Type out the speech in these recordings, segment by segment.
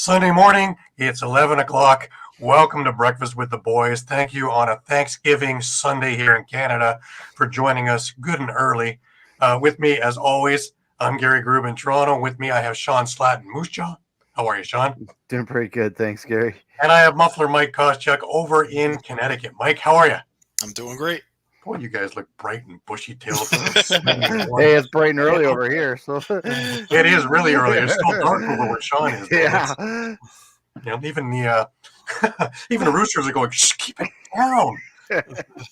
Sunday morning, it's 11 o'clock. Welcome to Breakfast with the Boys. Thank you on a Thanksgiving Sunday here in Canada for joining us good and early. With me, as always, I'm Gary Groob in Toronto. With me, I have Shawn Slaght and Moose Jaw. How are you, Shawn? Doing pretty good. Thanks, Gary. And I have Muffler Mike Kostiuk over in Connecticut. Mike, how are you? I'm doing great. Boy, you guys look bright and bushy-tailed. Hey, it's bright and early over here. So it is really early. It's still dark over where Shawn is. Yeah. Even the even the roosters are going, shh, keep it down.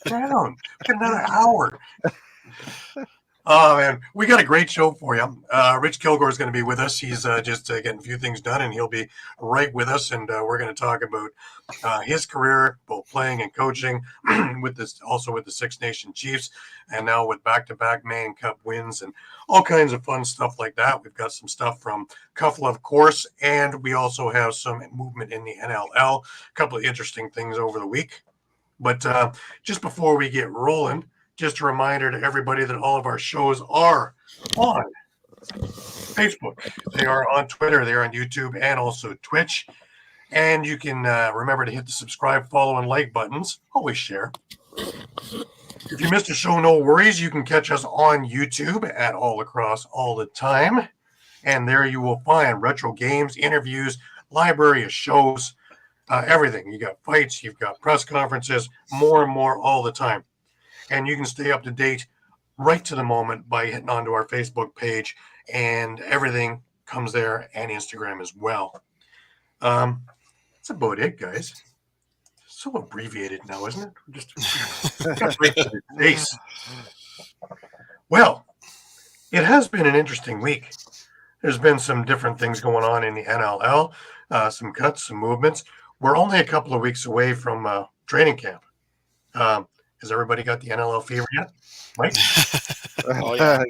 Down. Get another hour. Oh, man. We got a great show for you. Rich Kilgour is going to be with us. He's just getting a few things done, and he'll be right with us. And we're going to talk about his career, both playing and coaching, with the Six Nation Chiefs, and now with back-to-back Man Cup wins and all kinds of fun stuff like that. We've got some stuff from Kuffel, of course, and we also have some movement in the NLL. A couple of interesting things over the week. But just before we get rolling, just a reminder to everybody that all of our shows are on Facebook. They are on Twitter. They are on YouTube and also Twitch. And you can remember to hit the subscribe, follow, and like buttons. Always share. If you missed a show, no worries. You can catch us on YouTube at All Lacrosse all the time. And there you will find retro games, interviews, library of shows, everything. You got fights, you've got press conferences, more and more all the time. And you can stay up to date right to the moment by hitting onto our Facebook page, and everything comes there, and Instagram as well. That's about it, guys. So abbreviated now, isn't it? Just got right to the face. Well, it has been an interesting week. There's been some different things going on in the NLL, some cuts, some movements. We're only a couple of weeks away from training camp. Has everybody got the NLL fever yet? Mike? Oh, yeah.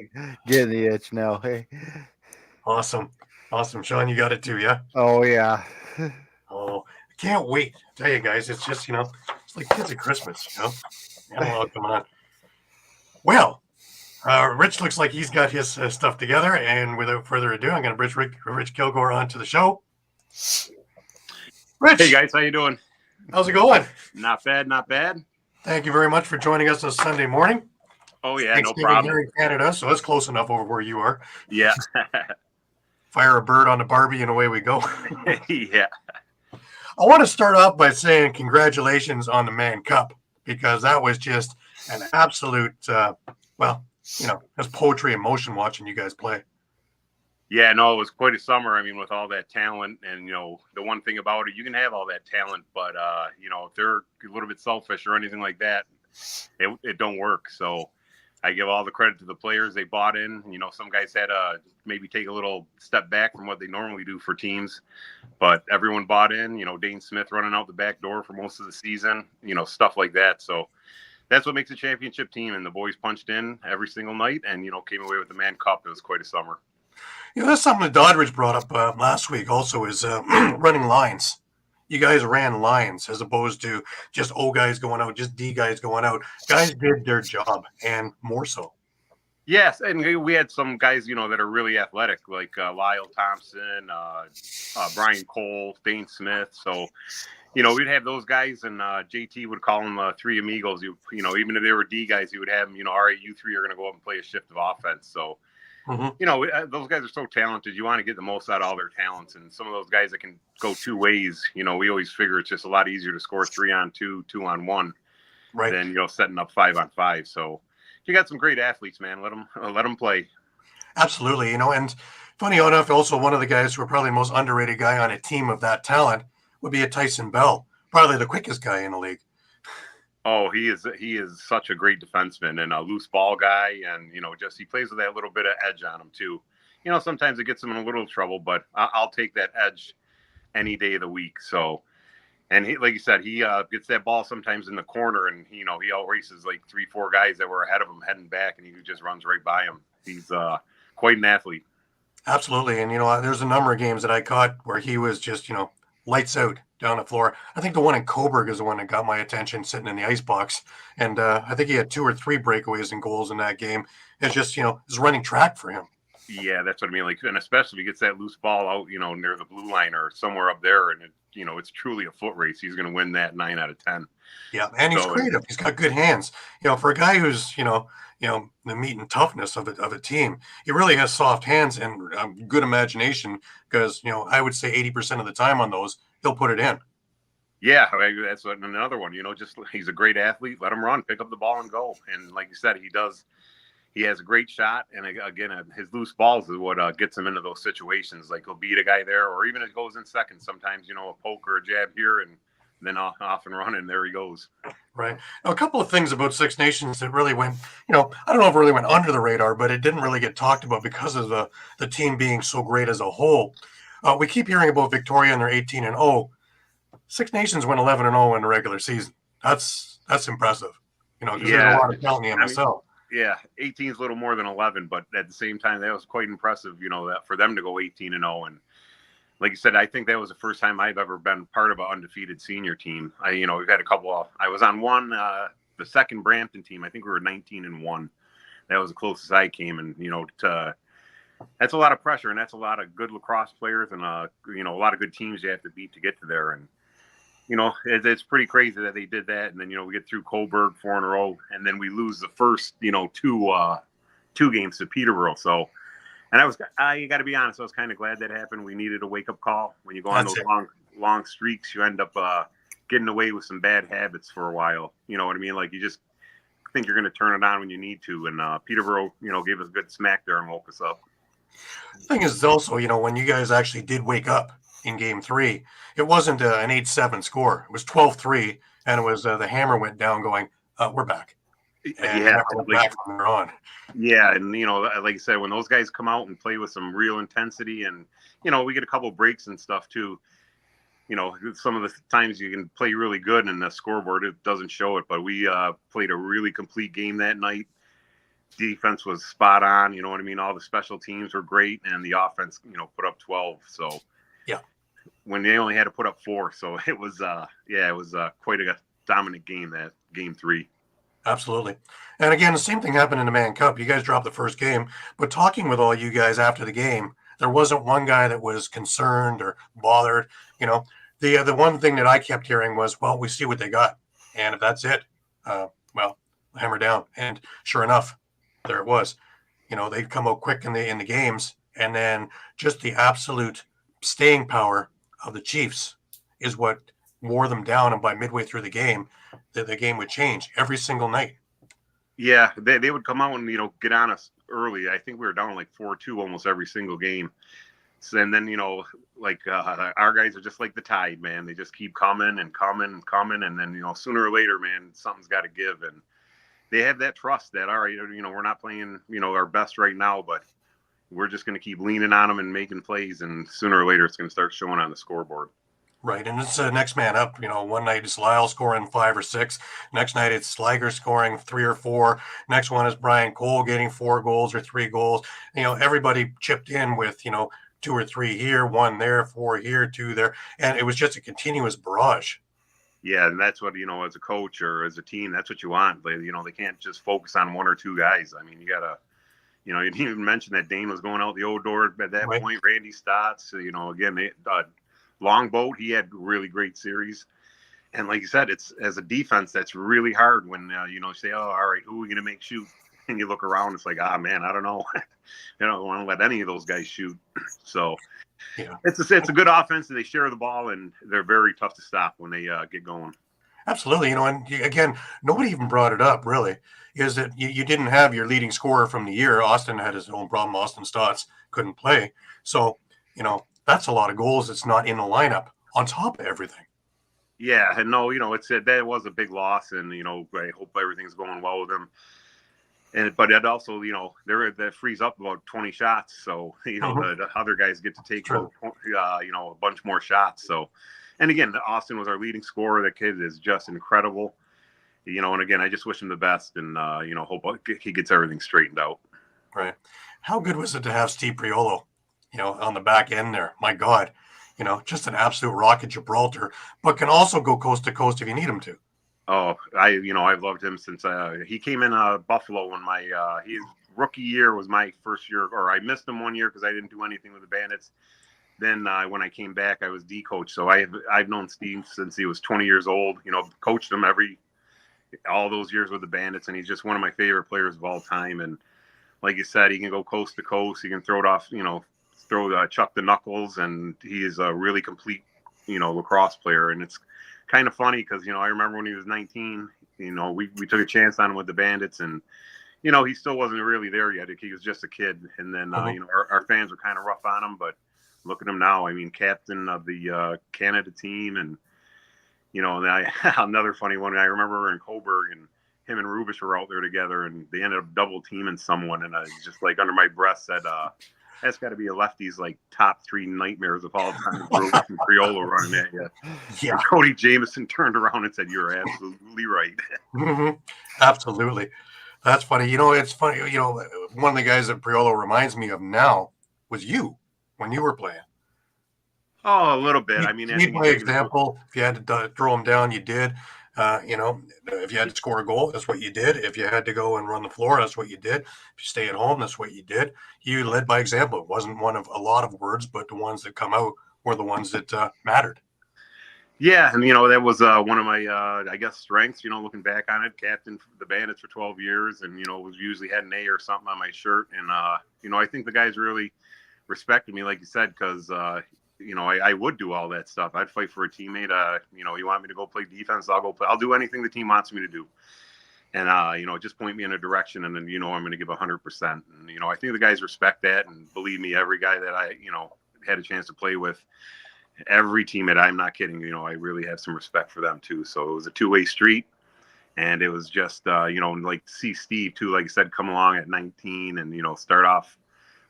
Getting the itch now. Hey. Awesome. Shawn, you got it too, yeah? Oh, yeah. Oh, I can't wait. I tell you guys, it's just, it's like kids at Christmas, NLL coming on. Well, Rich looks like he's got his stuff together, and without further ado, I'm going to bring Rich Kilgour onto the show. Rich! Hey, guys, how you doing? How's it going? Not bad, not bad. Thank you very much for joining us on Sunday morning. Oh, yeah, no Thanksgiving problem. Here in Canada, so it's close enough over where you are. Yeah. Fire a bird on the Barbie and away we go. Yeah. I want to start off by saying congratulations on the Man Cup, because that was just an absolute, it's poetry in motion watching you guys play. Yeah, no, it was quite a summer. I mean, with all that talent, and, the one thing about it, you can have all that talent, but, if they're a little bit selfish or anything like that, it don't work. So I give all the credit to the players. They bought in. Some guys had to maybe take a little step back from what they normally do for teams, but everyone bought in. Dane Smith running out the back door for most of the season, stuff like that. So that's what makes a championship team, and the boys punched in every single night and, came away with the Man Cup. It was quite a summer. That's something that Doddridge brought up last week also is running lines. You guys ran lines as opposed to just O guys going out, just D guys going out. Guys did their job, and more so. Yes, and we had some guys, that are really athletic, like Lyle Thompson, Brian Cole, Dane Smith. So, we'd have those guys, and JT would call them three amigos. Even if they were D guys, he would have them, all right, you three are going to go up and play a shift of offense. So, those guys are so talented. You want to get the most out of all their talents. And some of those guys that can go two ways, we always figure it's just a lot easier to score 3-on-2, 2-on-1 right, than, setting up 5-on-5. So you got some great athletes, man. Let them play. Absolutely. And funny enough, also one of the guys who are probably the most underrated guy on a team of that talent would be a Tyson Bell, probably the quickest guy in the league. Oh, he is such a great defenseman and a loose ball guy, and he plays with that little bit of edge on him too. Sometimes it gets him in a little trouble, but I'll take that edge any day of the week. So, and he, like you said, he gets that ball sometimes in the corner, and he outraces like 3-4 guys that were ahead of him heading back, and he just runs right by him. He's quite an athlete. Absolutely, and there's a number of games that I caught where he was just lights out down the floor. I think the one in Coburg is the one that got my attention, sitting in the ice box. And I think he had 2 or 3 breakaways and goals in that game. It's just, it's running track for him. Yeah, that's what I mean. Like, and especially if he gets that loose ball out, near the blue line or somewhere up there, and it's truly a foot race. He's going to win that 9 out of 10. Yeah, and he's So, creative. He's got good hands. For a guy who's the meat and toughness of a team, he really has soft hands and good imagination. Because I would say 80% of the time on those, he'll put it in. yeah, that's another one. Just he's a great athlete. Let him run, pick up the ball, and go. And like you said, he does. He has a great shot, and again, his loose balls is what gets him into those situations. Like he'll beat a guy there, or even if it goes in second, sometimes a poke or a jab here, and then off and running. There he goes. Right. Now, a couple of things about Six Nations that really went, I don't know if it really went under the radar, but it didn't really get talked about because of the team being so great as a whole. We keep hearing about Victoria and they're 18-0. Six Nations went 11-0 in the regular season. That's impressive. Because there's a lot of talent in the MSL. Yeah, 18 is a little more than 11, but at the same time, that was quite impressive, that for them to go 18-0. And like you said, I think that was the first time I've ever been part of an undefeated senior team. We've had a couple I was on one, the second Brampton team. I think we were 19-1. That was the closest I came. And, that's a lot of pressure, and that's a lot of good lacrosse players and, a lot of good teams you have to beat to get to there. And, it's pretty crazy that they did that. And then, we get through Coburg 4 in a row, and then we lose the first, two games to Peterborough. So, and you got to be honest, I was kind of glad that happened. We needed a wake up call. When you go on those long streaks, you end up getting away with some bad habits for a while. You know what I mean? Like you just think you're going to turn it on when you need to. And Peterborough, gave us a good smack there and woke us up. The thing is also, when you guys actually did wake up in game 3, it wasn't an 8-7 score. It was 12-3, and it was the hammer went down going, we're back. And we're back from there on. Yeah, and like I said, when those guys come out and play with some real intensity, and we get a couple breaks and stuff too. Some of the times you can play really good, and the scoreboard it doesn't show it. But we played a really complete game that night. Defense was spot on. You know what I mean? All the special teams were great, and the offense, put up 12. So yeah, when they only had to put up 4, so it was quite a dominant game, that game 3. Absolutely. And again, the same thing happened in the Man Cup. You guys dropped the first game, but talking with all you guys after the game, there wasn't one guy that was concerned or bothered. The one thing that I kept hearing was, well, we see what they got. And if that's it, well, hammer down. And sure enough, there it was. They'd come out quick in the games, and then just the absolute staying power of the Chiefs is what wore them down. And by midway through the game, the game would change every single night. Yeah, they would come out and get on us early. I think we were down like 4-2 almost every single game. So, and then our guys are just like the tide, man. They just keep coming and coming and coming, and then sooner or later, man, something's got to give. And they have that trust that all right, we're not playing our best right now, but we're just going to keep leaning on them and making plays, and sooner or later it's going to start showing on the scoreboard. Right, and it's next man up. One night it's Lyle scoring 5 or 6. Next night it's Sliger scoring 3 or 4. Next one is Brian Cole getting 4 goals or 3 goals. Everybody chipped in with 2 or 3 here, 1 there, 4 here, 2 there, and it was just a continuous barrage. Yeah, and that's what as a coach or as a team, that's what you want. They can't just focus on 1 or 2 guys. I mean, you gotta. You didn't even mention that Dane was going out the old door at that point. Randy Stotts, again, Longboat, he had really great series. And like you said, it's as a defense, that's really hard when, you say, oh, all right, who are we going to make shoot? And you look around, it's like, man, I don't know. I don't want to let any of those guys shoot. So yeah, it's a good offense. They share the ball, and they're very tough to stop when they get going. Absolutely. And again, nobody even brought it up, really, is that you didn't have your leading scorer from the year. Austin had his own problem. Austin Stotts couldn't play. So, that's a lot of goals that's not in the lineup on top of everything. Yeah, and no, that was a big loss, and I hope everything's going well with him. But it also, that frees up about 20 shots, so the other guys get to take a bunch more shots. So, and again, Austin was our leading scorer. The kid is just incredible. And again, I just wish him the best, and hope he gets everything straightened out. Right. How good was it to have Steve Priolo? On the back end there, my God, just an absolute rock at Gibraltar, but can also go coast to coast if you need him to. Oh, I've loved him since he came in Buffalo when he's rookie year was my first year, or I missed them 1 year because I didn't do anything with the Bandits. Then when I came back, I was D coach. So I've known Steve since he was 20 years old. Coached him all those years with the Bandits, and he's just one of my favorite players of all time. And like you said, he can go coast to coast. He can throw it off, chuck the knuckles, and he is a really complete, lacrosse player. And it's kind of funny because, I remember when he was 19, we took a chance on him with the Bandits, and, he still wasn't really there yet. He was just a kid. And then, our fans were kind of rough on him, but look at him now. I mean, captain of the Canada team. And, another funny one, I remember we were in Coburg, and him and Rubish were out there together, and they ended up double teaming someone. And I just under my breath said, that's got to be a lefty's top 3 nightmares of all time. Rubish and Priolo running at you. Yeah. And Cody Jamieson turned around and said, "You're absolutely right." Absolutely. That's funny. It's funny. One of the guys that Priolo reminds me of now was you when you were playing. Oh, a little bit. I mean, lead by example. If you had to throw him down, you did. If you had to score a goal, that's what you did. If you had to go and run the floor, that's what you did. If you stay at home, that's what you did. You led by example. It wasn't one of a lot of words, but the ones that come out were the ones that mattered. Yeah, and that was one of my I guess strengths. Looking back on it, captain for the Bandits for 12 years, and was usually had an A or something on my shirt. And I think the guys really respected me, like you said, because I would do all that stuff. I'd fight for a teammate. You want me to go play defense? I'll go play. I'll do anything the team wants me to do. And, just point me in a direction, and then, I'm going to give 100%. And, I think the guys respect that. And believe me, every guy that I, had a chance to play with, every teammate, I'm not kidding, I really have some respect for them too. So it was a two-way street. And it was just, see Steve too, like I said, come along at 19 and, start off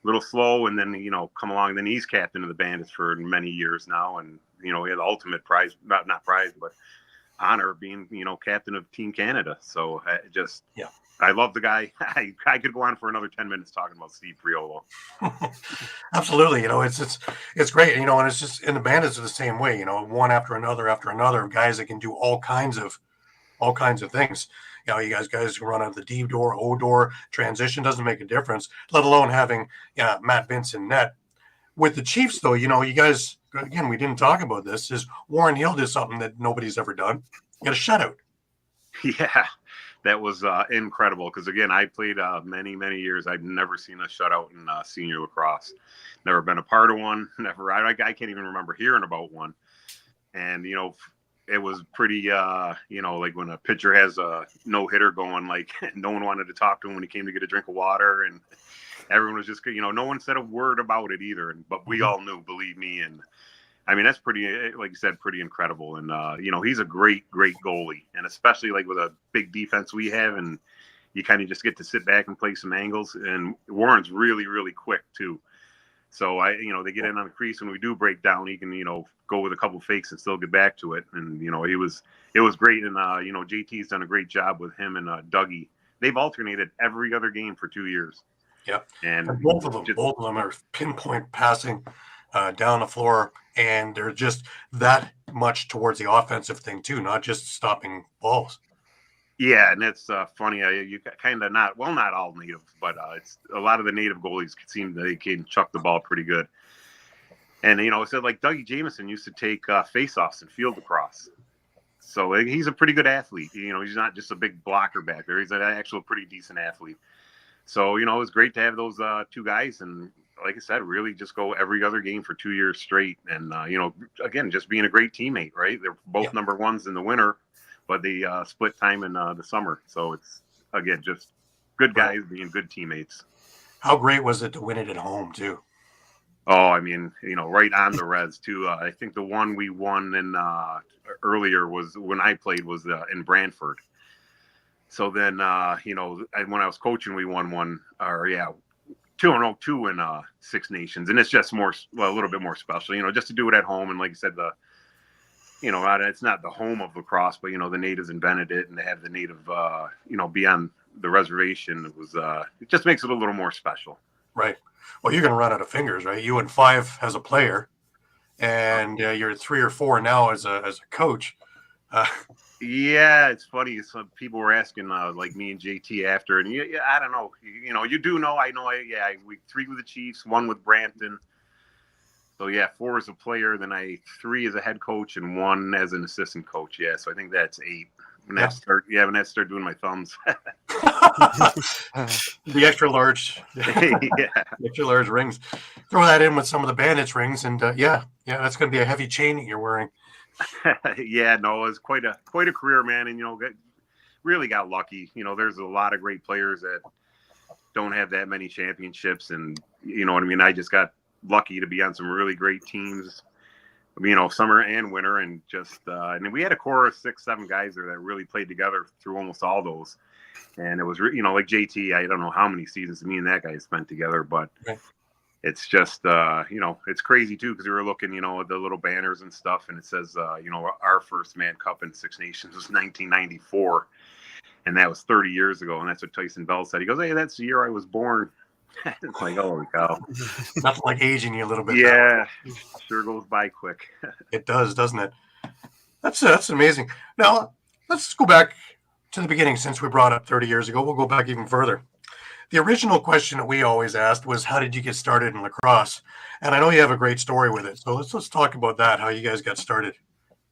a little slow, and then come along. Then he's captain of the Bandits for many years now, and he had the ultimate prize, not prize, but honor of being captain of Team Canada. So I love the guy. I could go on for another 10 minutes talking about Steve Priolo. Absolutely, it's great, and it's just, in the Bandits are the same way. One after another, guys that can do all kinds of things. You guys can run out of the D door, O door, transition, doesn't make a difference, let alone having Matt Vince in net. With the Chiefs, though, you guys, again, we didn't talk about this, is Warren Hill did something that nobody's ever done. Get a shutout. Yeah, that was incredible, because, again, I played many, many years. I've never seen a shutout in senior lacrosse. Never been a part of one. Never. I can't even remember hearing about one. And, it was pretty, like when a pitcher has a no-hitter going, no one wanted to talk to him when he came to get a drink of water, and everyone was just, no one said a word about it either. But we all knew, believe me. And I mean, that's pretty, like you said, pretty incredible. And, he's a great, great goalie, and especially with a big defense we have, and you kind of just get to sit back and play some angles. And Warren's really, really quick too. So they get in on the crease, and we do break down, he can, go with a couple fakes and still get back to it. And, it was great. And, JT's done a great job with him and Dougie. They've alternated every other game for 2 years. Yeah. And both of them are pinpoint passing down the floor, and they're just that much towards the offensive thing too, not just stopping balls. Yeah, and it's funny. You kind of not all native, but it's a lot of the native goalies seem they can chuck the ball pretty good. And it said Dougie Jamieson used to take face-offs and field lacrosse, so he's a pretty good athlete. He's not just a big blocker back there. He's an actual pretty decent athlete. So it was great to have those two guys, and like I said, really just go every other game for 2 years straight. And again, just being a great teammate, right? They're both number ones in the winter, but they split time in the summer. So it's, again, just good guys being good teammates. How great was it to win it at home too? Oh, I mean, right on the res too. I think the one we won in earlier was when I played was in Brantford. So then, when I was coaching, we won one, 2-2 in Six Nations, and it's just a little bit more special, just to do it at home. And like I said, it's not the home of lacrosse, but the natives invented it, and they have the native, be on the reservation. It just makes it a little more special. Right. Well, you're going to run out of fingers, right? You and 5 as a player, and you're 3 or 4 now as a coach. Yeah, it's funny. Some people were asking, like me and JT after, and yeah, I don't know. You do know. I know. We 3 with the Chiefs, 1 with Brampton. So yeah, 4 as a player, then 3 as a head coach, and 1 as an assistant coach. Yeah, so I think that's 8. When I start doing my thumbs. The extra large, Yeah. extra large rings. Throw that in with some of the Bandits rings, and yeah, that's going to be a heavy chain that you're wearing. Yeah, no, it was quite a career, man, and really got lucky. There's a lot of great players that don't have that many championships, and you know what I mean. I just got lucky to be on some really great teams, summer and winter, and just and we had a core of 6-7 guys there that really played together through almost all those. And it was, like JT, I don't know how many seasons me and that guy spent together, but it's just, it's crazy too, because we were looking, at the little banners and stuff, and it says, our first Man Cup in Six Nations was 1994, and that was 30 years ago, and that's what Tyson Bell said. He goes, "Hey, that's the year I was born." It's like, holy cow. Nothing like aging you a little bit. Yeah, sure goes by quick. It does, doesn't it? That's amazing. Now, let's go back to the beginning. Since we brought up 30 years ago, we'll go back even further. The original question that we always asked was, how did you get started in lacrosse? And I know you have a great story with it. So let's talk about that, how you guys got started.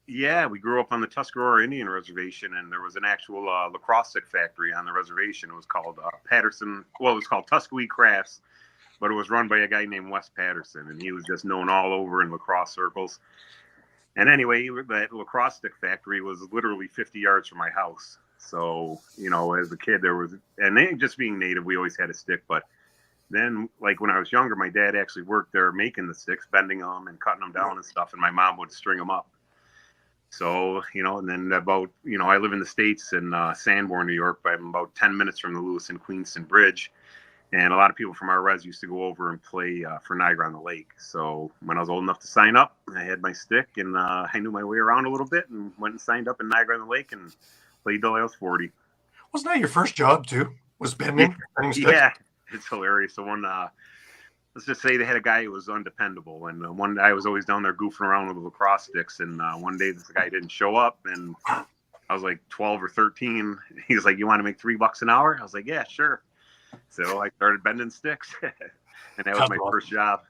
Yeah, we grew up on the Tuscarora Indian Reservation, and there was an actual lacrosse factory on the reservation. It was called Patterson. Well, it was called Tuskegee Crafts, but it was run by a guy named Wes Patterson, and he was just known all over in lacrosse circles. And anyway, that lacrosse stick factory was literally 50 yards from my house. So, as a kid, and just being native, we always had a stick. But then, like when I was younger, my dad actually worked there making the sticks, bending them and cutting them down and stuff. And my mom would string them up. So, and then I live in the States in Sanborn, New York, but I'm about 10 minutes from the Lewis and Queenston Bridge. And a lot of people from our res used to go over and play for Niagara on the Lake. So when I was old enough to sign up, I had my stick, and I knew my way around a little bit, and went and signed up in Niagara on the Lake and played till I was 40. Wasn't that your first job too? Was bending sticks? Yeah, it's hilarious. So let's just say they had a guy who was undependable, and one day I was always down there goofing around with the lacrosse sticks, and one day this guy didn't show up, and I was like 12 or 13. He was like, "You want to make $3 an hour?" I was like, "Yeah, sure." So I started bending sticks, and that was my first job.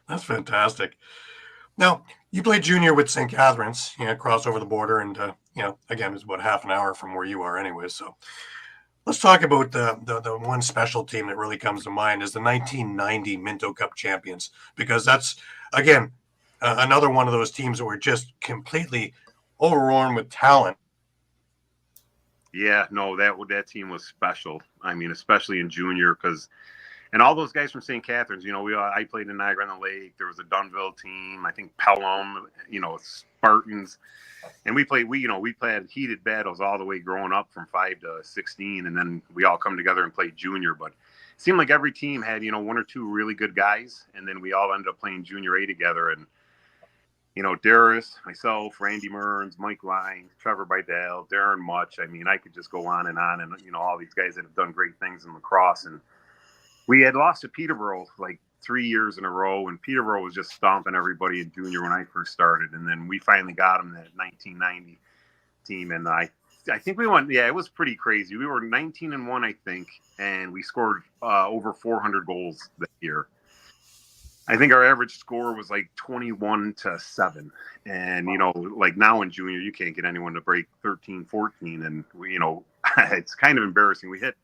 That's fantastic. Now, you played junior with St. Catharines, cross over the border, and, again, it's about half an hour from where you are anyway. So let's talk about the one special team that really comes to mind is the 1990 Minto Cup champions, because that's, again, another one of those teams that were just completely overrun with talent. Yeah, no, that team was special. I mean, especially in junior, and all those guys from St. Catharines, I played in Niagara on the Lake. There was a Dunville team, I think Pelham, Spartans, and we played heated battles all the way growing up from 5 to 16, and then we all come together and played junior. But it seemed like every team had 1 or 2 really good guys, and then we all ended up playing junior A together. And Darius, myself, Randy Mearns, Mike Lyons, Trevor Bidell, Darren Much. I mean, I could just go on, and all these guys that have done great things in lacrosse. And we had lost to Peterborough like 3 years in a row, and Peterborough was just stomping everybody in junior when I first started. And then we finally got them that 1990 team, and I think we won. Yeah, it was pretty crazy. We were 19-1, I think, and we scored over 400 goals that year. I think our average score was like 21-7. And, like now in junior, you can't get anyone to break 13, 14. And, it's kind of embarrassing. We hit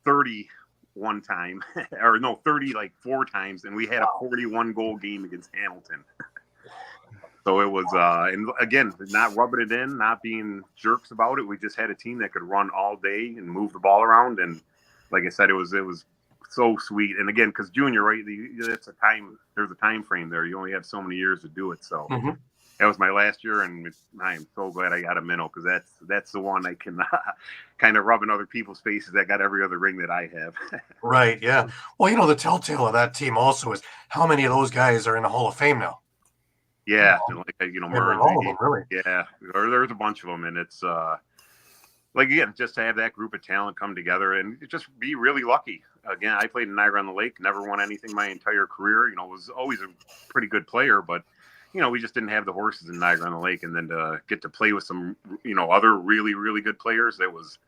30 one time, or no, 30 like 4 times. And we had a 41 goal game against Hamilton. So it was, and again, not rubbing it in, not being jerks about it. We just had a team that could run all day and move the ball around. And like I said, it was so sweet. And again, because junior, right, there's a time frame there. You only have so many years to do it. So that was my last year, and I am so glad I got a minnow, because that's the one I can kind of rub in other people's faces. I got every other ring that I have. Right, yeah. Well, the telltale of that team also is how many of those guys are in the Hall of Fame now. Yeah, like Murray, all of them, really. Yeah, there's a bunch of them, and it's like, again, just to have that group of talent come together and just be really lucky. Again, I played in Niagara on the Lake, never won anything my entire career. Was always a pretty good player, but we just didn't have the horses in Niagara on the Lake, and then to get to play with some, other really, really good players, it was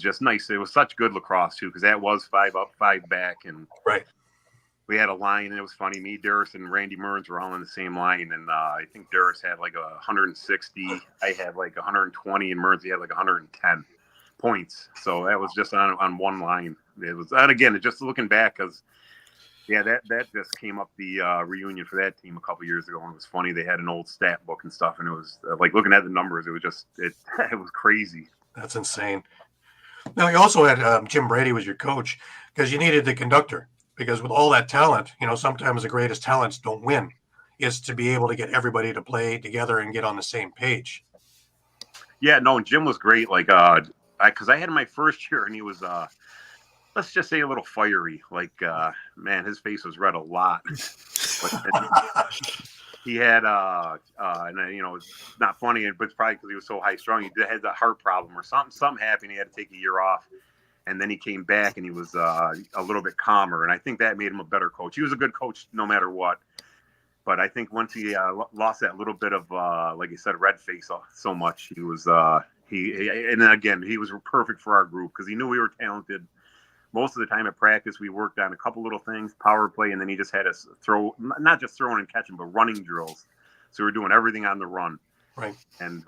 just nice. It was such good lacrosse too, because that was 5 up, 5 back, and Right. we had a line, and it was funny. Me, Durst, and Randy Mearns were all on the same line, and I think Durst had like 160. I had like 120, and Mearns had like 110 points. So that was just on one line. It was, and again, just looking back, because that just came up the reunion for that team a couple years ago, and it was funny. They had an old stat book and stuff, and it was like looking at the numbers. It was just it was crazy. That's insane. Now, you also had Jim Brady was your coach because you needed the conductor. Because with all that talent, sometimes the greatest talents don't win. It's to be able to get everybody to play together and get on the same page. Yeah, no, Jim was great. Like, because I had him my first year, and he was, let's just say, a little fiery. Like, man, his face was red a lot. He had, and it's not funny, but it's probably because he was so high strung. He had that heart problem or something. Something happened. He had to take a year off. And then he came back, and he was a little bit calmer. And I think that made him a better coach. He was a good coach no matter what. But I think once he lost that little bit of, like you said, red face so much, he was and then again, he was perfect for our group because he knew we were talented. Most of the time at practice, we worked on a couple little things, power play, and then he just had us not just throwing and catching, but running drills. So we were doing everything on the run. Right. And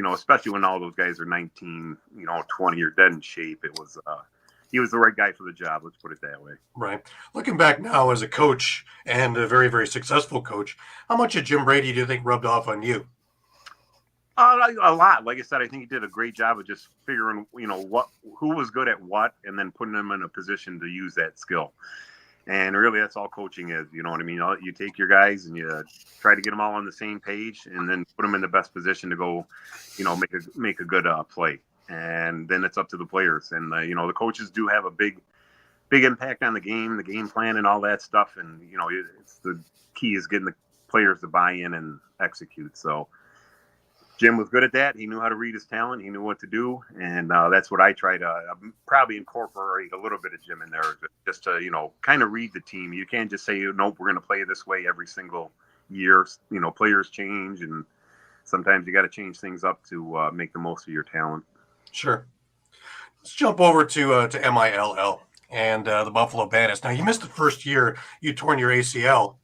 especially when all those guys are 19, 20 or dead in shape, he was the right guy for the job. Let's put it that way. Right. Looking back now as a coach and a very, very successful coach, how much of Jim Brady do you think rubbed off on you? A lot. Like I said, I think he did a great job of just figuring, who was good at what, and then putting them in a position to use that skill. And really, that's all coaching is. You know what I mean? You take your guys and you try to get them all on the same page, and then put them in the best position to go, make a good play. And then it's up to the players. And the coaches do have a big impact on the game plan, and all that stuff. And it's the key is getting the players to buy in and execute. So Jim was good at that. He knew how to read his talent. He knew what to do, and that's what I try to probably incorporate a little bit of Jim in there, just to kind of read the team. You can't just say, nope, we're going to play this way every single year. Players change, and sometimes you got to change things up to make the most of your talent. Sure. Let's jump over to MILL and the Buffalo Bandits. Now, you missed the first year. You torn your ACL,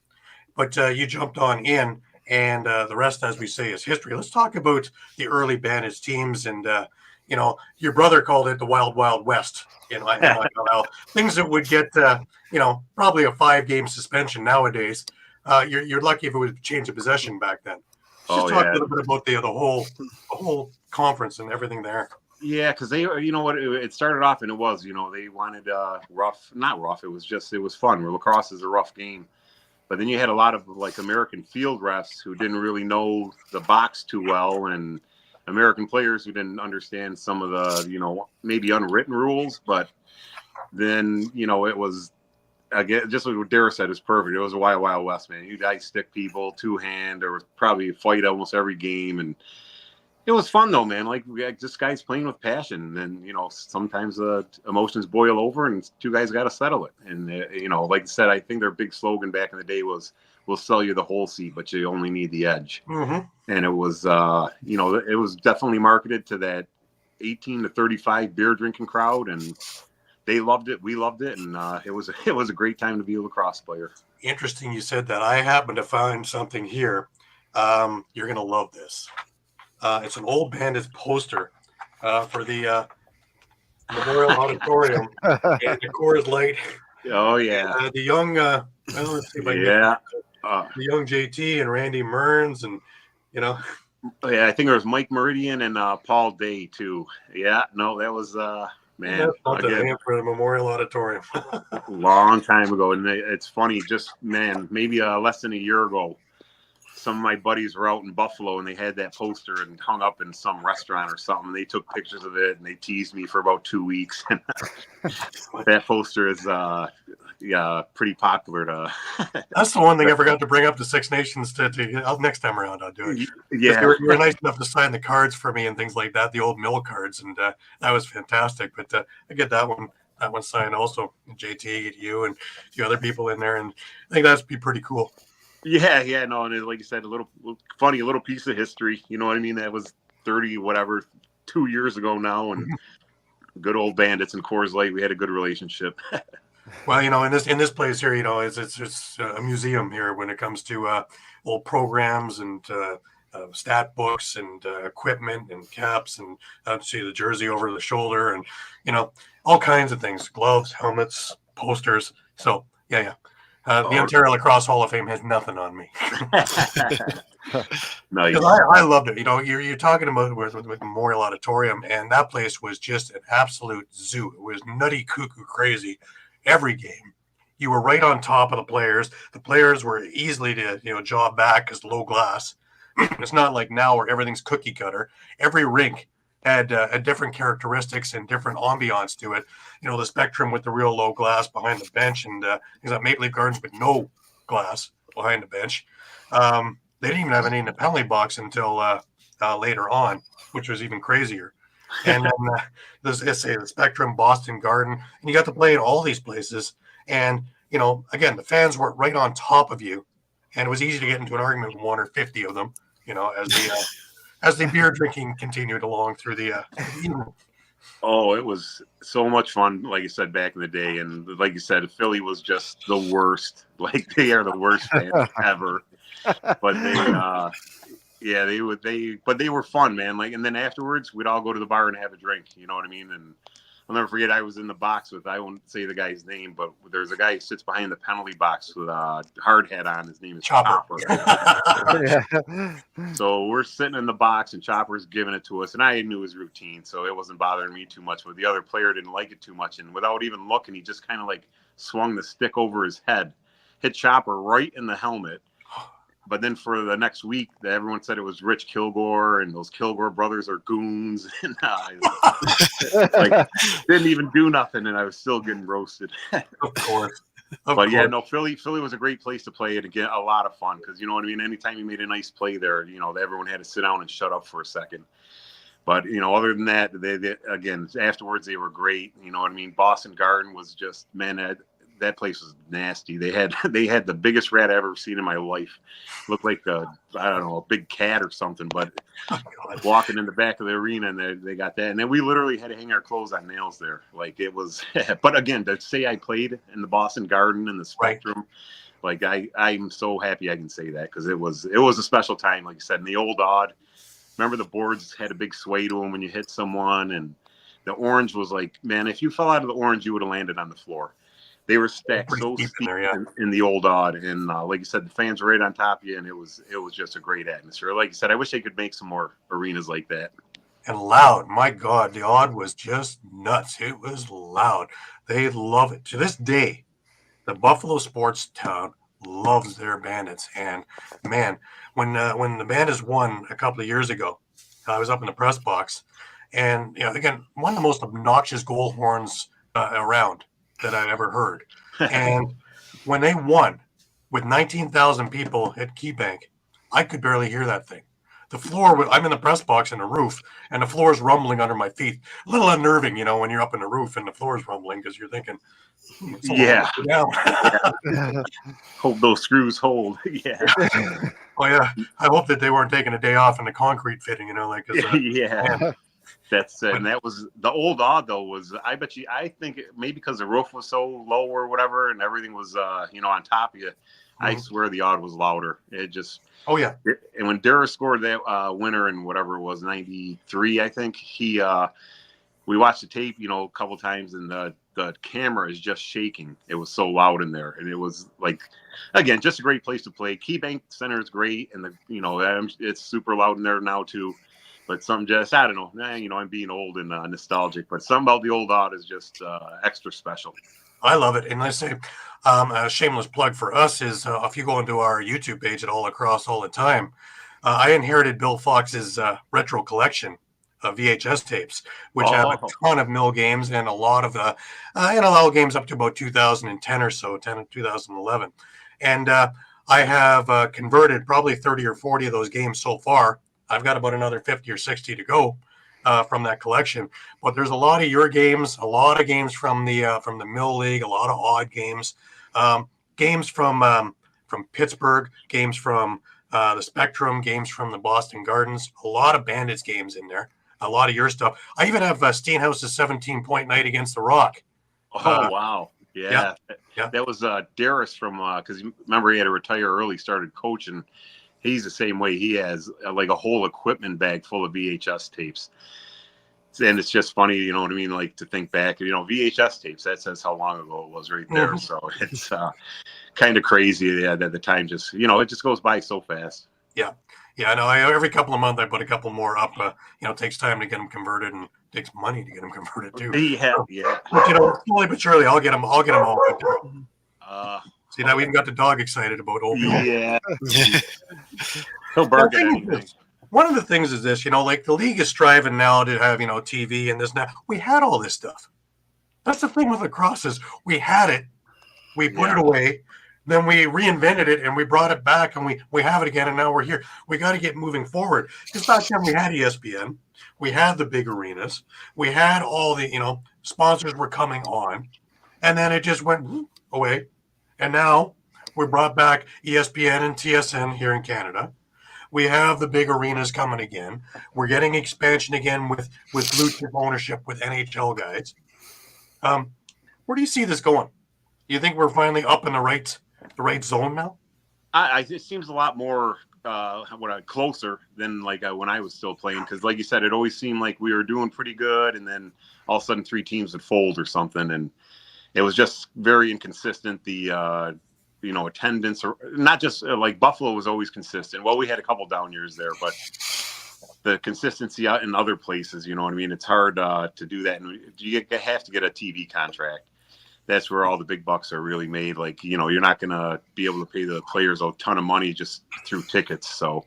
but you jumped on in. And the rest, as we say, is history. Let's talk about the early Bandits teams. And, your brother called it the Wild, Wild West in MILL. Things that would get, probably a 5-game suspension nowadays. You're lucky if it was a change of possession back then. Just talk a little bit about the whole conference and everything there. Yeah, because it started off, and it was, they wanted not rough. It was fun. Lacrosse is a rough game. But then you had a lot of American field refs who didn't really know the box too well, and American players who didn't understand some of the, maybe unwritten rules. But then, it was, again, just like what Dara said, is perfect. It was a wild, wild west, man. You guys stick people, two-hand. There was probably a fight almost every game. And it was fun, though, man. Just guys playing with passion. And, sometimes emotions boil over, and two guys got to settle it. And, like I said, I think their big slogan back in the day was, we'll sell you the whole seat, but you only need the edge. Mm-hmm. And it was, it was definitely marketed to that 18 to 35 beer drinking crowd. And they loved it. We loved it. And it was a great time to be a lacrosse player. Interesting you said that. I happened to find something here. You're going to love this. It's an old Bandits poster for the Memorial Auditorium and the Coors Light. Oh yeah, the young let's see if I can the young JT and Randy Mearns, and yeah, I think there was Mike Meridian and Paul Day too. Yeah, no, that was man. That's not the name for the Memorial Auditorium. Long time ago, and it's funny. Just maybe less than a year ago. Some of my buddies were out in Buffalo, and they had that poster and hung up in some restaurant or something. They took pictures of it, and they teased me for about 2 weeks. That poster is pretty popular. That's the one thing I forgot to bring up the Six Nations to next time around. I'll do it. Yeah, you were nice enough to sign the cards for me and things like that, the old mill cards, and that was fantastic. But I get that one signed also. JT, you, and a few other people in there, and I think that'd be pretty cool. Yeah, no, and like you said, a little piece of history. You know what I mean? That was 2 years ago now, and good old Bandits and Coors Light. We had a good relationship. Well, in this place here, it's a museum here when it comes to old programs and stat books and equipment and caps and see the jersey over the shoulder and all kinds of things, gloves, helmets, posters. So yeah. The Ontario Lacrosse Hall of Fame has nothing on me. Nice. I loved it. You're talking about with Memorial Auditorium, and that place was just an absolute zoo. It was nutty, cuckoo, crazy. Every game, you were right on top of the players. The players were easily to job back because low glass. It's not like now where everything's cookie cutter. Every rink had a different characteristics and different ambiance to it. The Spectrum with the real low glass behind the bench, and things like Maple Leaf Gardens with no glass behind the bench. They didn't even have any in the penalty box until later on, which was even crazier. And then the Spectrum, Boston Garden, and you got to play at all these places. And again, the fans were right on top of you, and it was easy to get into an argument with one or 50 of them. As the beer drinking continued along through the evening. Oh, it was so much fun, like you said, back in the day. And like you said, Philly was just the worst. Like, they are the worst fans ever. But they were fun, man. Like, and then afterwards, we'd all go to the bar and have a drink. You know what I mean? And I'll never forget, I was in the box with, I won't say the guy's name, but there's a guy who sits behind the penalty box with a hard hat on. His name is Chopper. So we're sitting in the box, and Chopper's giving it to us, and I knew his routine, so it wasn't bothering me too much. But the other player didn't like it too much, and without even looking, he just kind of like swung the stick over his head, hit Chopper right in the helmet. But then for the next week, everyone said it was Rich Kilgour, and those Kilgour brothers are goons. And didn't even do nothing, and I was still getting roasted. Of course. Yeah, no, Philly was a great place to play, and again, a lot of fun, because you know what I mean. Anytime you made a nice play there, everyone had to sit down and shut up for a second. But other than that, they again afterwards they were great. You know what I mean. Boston Garden was just, man, that place was nasty. They had the biggest rat I've ever seen in my life. Looked like a big cat or something. But walking in the back of the arena, and they got that. And then we literally had to hang our clothes on nails there. Like, it was. But again, to say I played in the Boston Garden and the Spectrum, like I'm so happy I can say that, because it was a special time, like you said. In the old odd, remember the boards had a big sway to them when you hit someone, and the orange was like, man, if you fell out of the orange, you would have landed on the floor. They were stacked so steep in the old odd, and like you said, the fans were right on top of you, and it was just a great atmosphere. Like you said, I wish they could make some more arenas like that. And loud, my God, the odd was just nuts. It was loud. They love it to this day. The Buffalo sports town loves their Bandits, and man, when the Bandits won a couple of years ago, I was up in the press box, and again, one of the most obnoxious goal horns around that I'd ever heard. And when they won with 19,000 people at KeyBank, I could barely hear that thing. The floor, I'm in the press box in the roof, and the floor is rumbling under my feet. A little unnerving, when you're up in the roof and the floor is rumbling, because you're thinking, yeah. Hope those screws hold. Yeah. Oh, yeah. I hope that they weren't taking a day off in the concrete fitting, yeah. Man. That's and that was the old odd, though, was I think maybe because the roof was so low or whatever, and everything was on top of you. I swear the odd was louder. It just and when Dara scored that winner in whatever it was, 93, I think, we watched the tape a couple times, and the camera is just shaking. It was so loud in there, and it was like, again, just a great place to play. KeyBank Center is great, and it's super loud in there now too. But some just, I don't know, I'm being old and nostalgic, but something about the old odd is just extra special. I love it. And I say, a shameless plug for us is if you go into our YouTube page at All Lacrosse All the Time, I inherited Bill Fox's retro collection of VHS tapes, which have a ton of mill games and a lot of NLL games up to about 2010 or so, 2011. And I have converted probably 30 or 40 of those games so far. I've got about another 50 or 60 to go from that collection. But there's a lot of your games, a lot of games from the Mill League, a lot of odd games, games from from Pittsburgh, games from the Spectrum, games from the Boston Gardens, a lot of Bandits games in there, a lot of your stuff. I even have Steenhouse's 17-point night against the Rock. Oh, wow. Yeah. Yeah. That was Darius from, because remember he had to retire early, started coaching. He's the same way. He has like a whole equipment bag full of VHS tapes. And it's just funny, you know what I mean? Like to think back, VHS tapes, that says how long ago it was right there. So it's kind of crazy that the time just, it just goes by so fast. Yeah. Yeah, I know. Every couple of months I put a couple more up. It takes time to get them converted and it takes money to get them converted too. Yeah. But, slowly but surely I'll get them all. See, now we even got the dog excited about OB. Yeah. He'll bark at anything. One of the things is this, like the league is striving now to have, TV and this now. We had all this stuff. That's the thing with lacrosse is we had it, we put it away, then we reinvented it and we brought it back and we have it again and now we're here. We got to get moving forward. Because back then we had ESPN, we had the big arenas, we had all the, sponsors were coming on, and then it just went away. And now we brought back ESPN and TSN here in Canada. We have the big arenas coming again. We're getting expansion again with blue chip ownership with NHL guys. Where do you see this going? Do you think we're finally up in the right zone now? It seems a lot more closer than like when I was still playing, because like you said, it always seemed like we were doing pretty good, and then all of a sudden 3 teams would fold or something, and it was just very inconsistent. The attendance, or not just like Buffalo was always consistent. Well, we had a couple down years there, but the consistency out in other places, it's hard to do that. And you have to get a TV contract. That's where all the big bucks are really made. Like, you're not going to be able to pay the players a ton of money just through tickets. So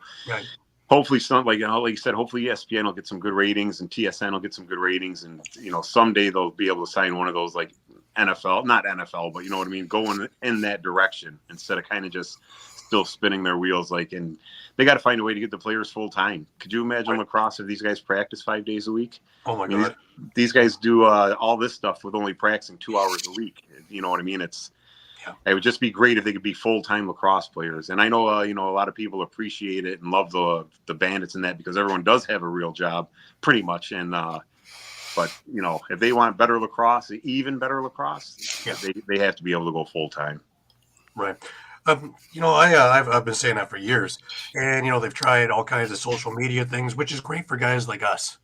hopefully like you said, hopefully ESPN will get some good ratings and TSN will get some good ratings. And, someday they'll be able to sign one of those, like, NFL, not NFL, but you know what I mean, going in that direction instead of kind of just still spinning their wheels. And they got to find a way to get the players full time. Could you imagine lacrosse if these guys practice 5 days a week? Oh my God. These guys do all this stuff with only practicing 2 hours a week. You know what I mean? It would just be great if they could be full-time lacrosse players. And I know, a lot of people appreciate it and love the Bandits and that, because everyone does have a real job pretty much. And, but if they want better lacrosse, even better lacrosse, they have to be able to go full time. Right. I've been saying that for years, and they've tried all kinds of social media things, which is great for guys like us,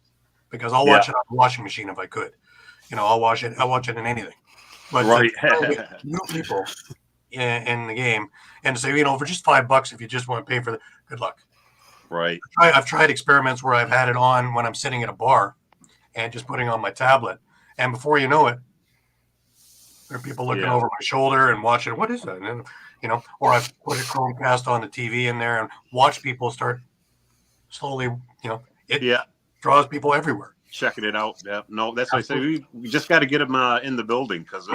because I'll watch it on the washing machine if I could. I'll watch it in anything. But new people in the game, and say, for just $5, if you just want to pay for the good luck. Right. I've tried experiments where I've had it on when I'm sitting at a bar and just putting on my tablet, and before you know it, there are people looking over my shoulder and watching. What is that? And or I've put a Chromecast on the TV in there and watch people start slowly. It draws people everywhere. Checking it out. Yeah, no, that's why I say we just got to get them in the building, because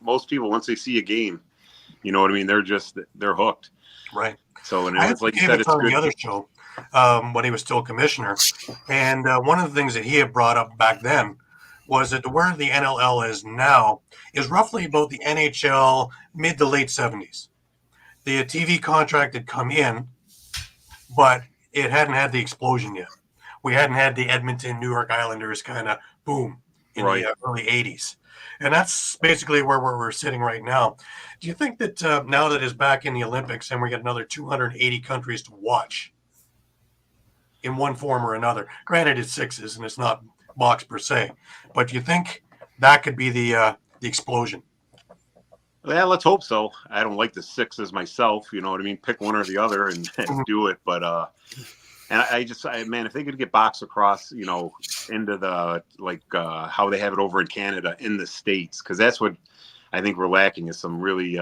most people, once they see a game, you know what I mean, they're hooked. Right. So, and it's like you said, it's on good. The other show when he was still commissioner, and one of the things that he had brought up back then was that where the NLL is now is roughly about the NHL mid to late 70s. The TV contract had come in, but it hadn't had the explosion yet. We hadn't had the Edmonton, New York Islanders kind of boom in the early 80s. And that's basically where we're sitting right now. Do you think that now that it's back in the Olympics and we got another 280 countries to watch in one form or another, granted it's sixes and it's not box per se, but do you think that could be the explosion? Yeah, let's hope so. I don't like the sixes myself. You know what I mean? Pick one or the other and do it. But and man, if they could get box across, into the how they have it over in Canada in the States, because that's what I think we're lacking is some really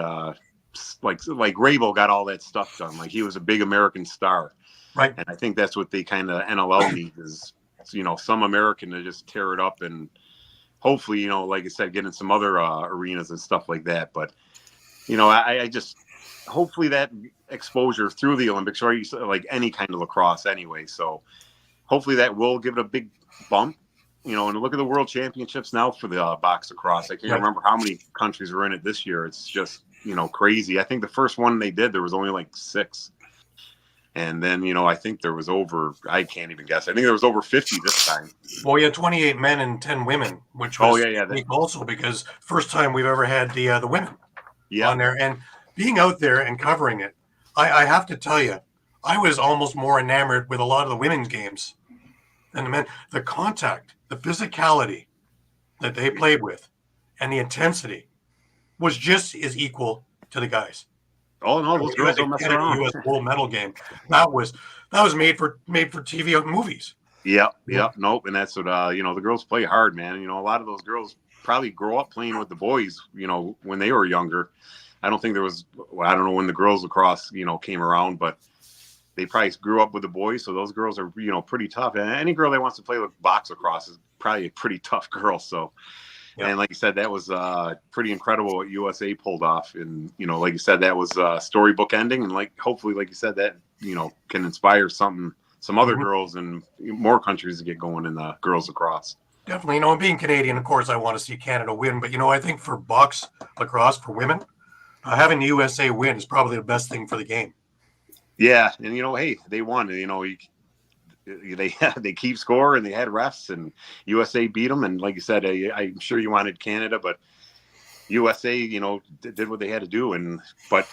like Rabel got all that stuff done. Like he was a big American star, right? And I think that's what they kind of NLL need is some American to just tear it up and hopefully like I said, get in some other arenas and stuff like that. But I just hopefully that exposure through the Olympics, or like any kind of lacrosse anyway. So hopefully that will give it a big bump, and look at the World Championships now for the box lacrosse. I can't remember how many countries were in it this year. It's just crazy. I think the first one they did, there was only like 6. And then, I think there was I can't even guess. I think there was over 50 this time. Well, yeah, 28 men and 10 women, which was unique also because first time we've ever had the women on there. And being out there and covering it, I have to tell you, I was almost more enamored with a lot of the women's games than the men. The contact, the physicality that they played with, and the intensity was just as equal to the guys. Oh no, those girls don't mess around. U.S. gold medal game. That was made for TV movies. Yeah. Nope. And that's what the girls play hard, man. A lot of those girls probably grow up playing with the boys, when they were younger. I don't think there was. I don't know when the girls lacrosse, came around, but they probably grew up with the boys. So those girls are, pretty tough. And any girl that wants to play with box lacrosse is probably a pretty tough girl. So. Yeah. And like you said, that was pretty incredible what USA pulled off. And, like you said, that was storybook ending. And hopefully, like you said, that, can inspire some other girls in more countries to get going in the girls lacrosse. Definitely. Being Canadian, of course, I want to see Canada win. But, I think for box lacrosse for women, having the USA win is probably the best thing for the game. Yeah. And, hey, they won. They keep score and they had refs and USA beat them. And like you said, I'm sure you wanted Canada, but USA, did what they had to do. But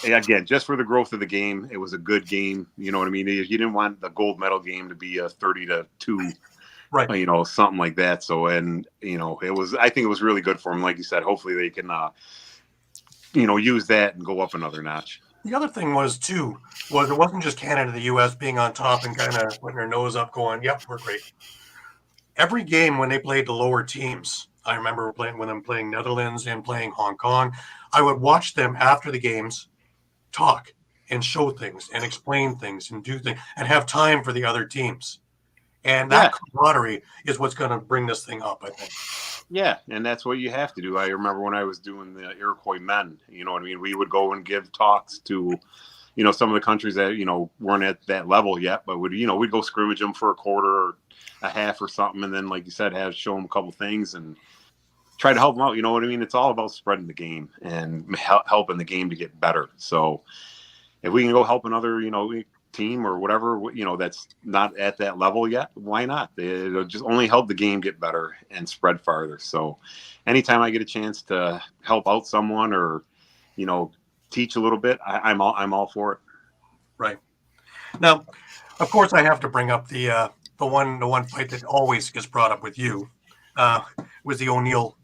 again, just for the growth of the game, it was a good game. You know what I mean? You didn't want the gold medal game to be a 30-2, right? Something like that. So, and I think it was really good for them. Like you said, hopefully they can, use that and go up another notch. The other thing was it wasn't just Canada, the U.S. being on top and kind of putting their nose up going, yep, we're great. Every game when they played the lower teams, I remember when them playing Netherlands and playing Hong Kong, I would watch them after the games talk and show things and explain things and do things and have time for the other teams. And that camaraderie is what's going to bring this thing up, I think. Yeah, and that's what you have to do. I remember when I was doing the Iroquois men, we would go and give talks to, some of the countries that, weren't at that level yet, but we'd go scrimmage them for a quarter or a half or something. And then, like you said, show them a couple things and try to help them out. You know what I mean? It's all about spreading the game and helping the game to get better. So if we can go help another, team or whatever, that's not at that level yet, why not? It'll just only help the game get better and spread farther. So anytime I get a chance to help out someone or, teach a little bit, I'm all for it. Right. Now, of course, I have to bring up the one fight that always gets brought up with you was the O'Neill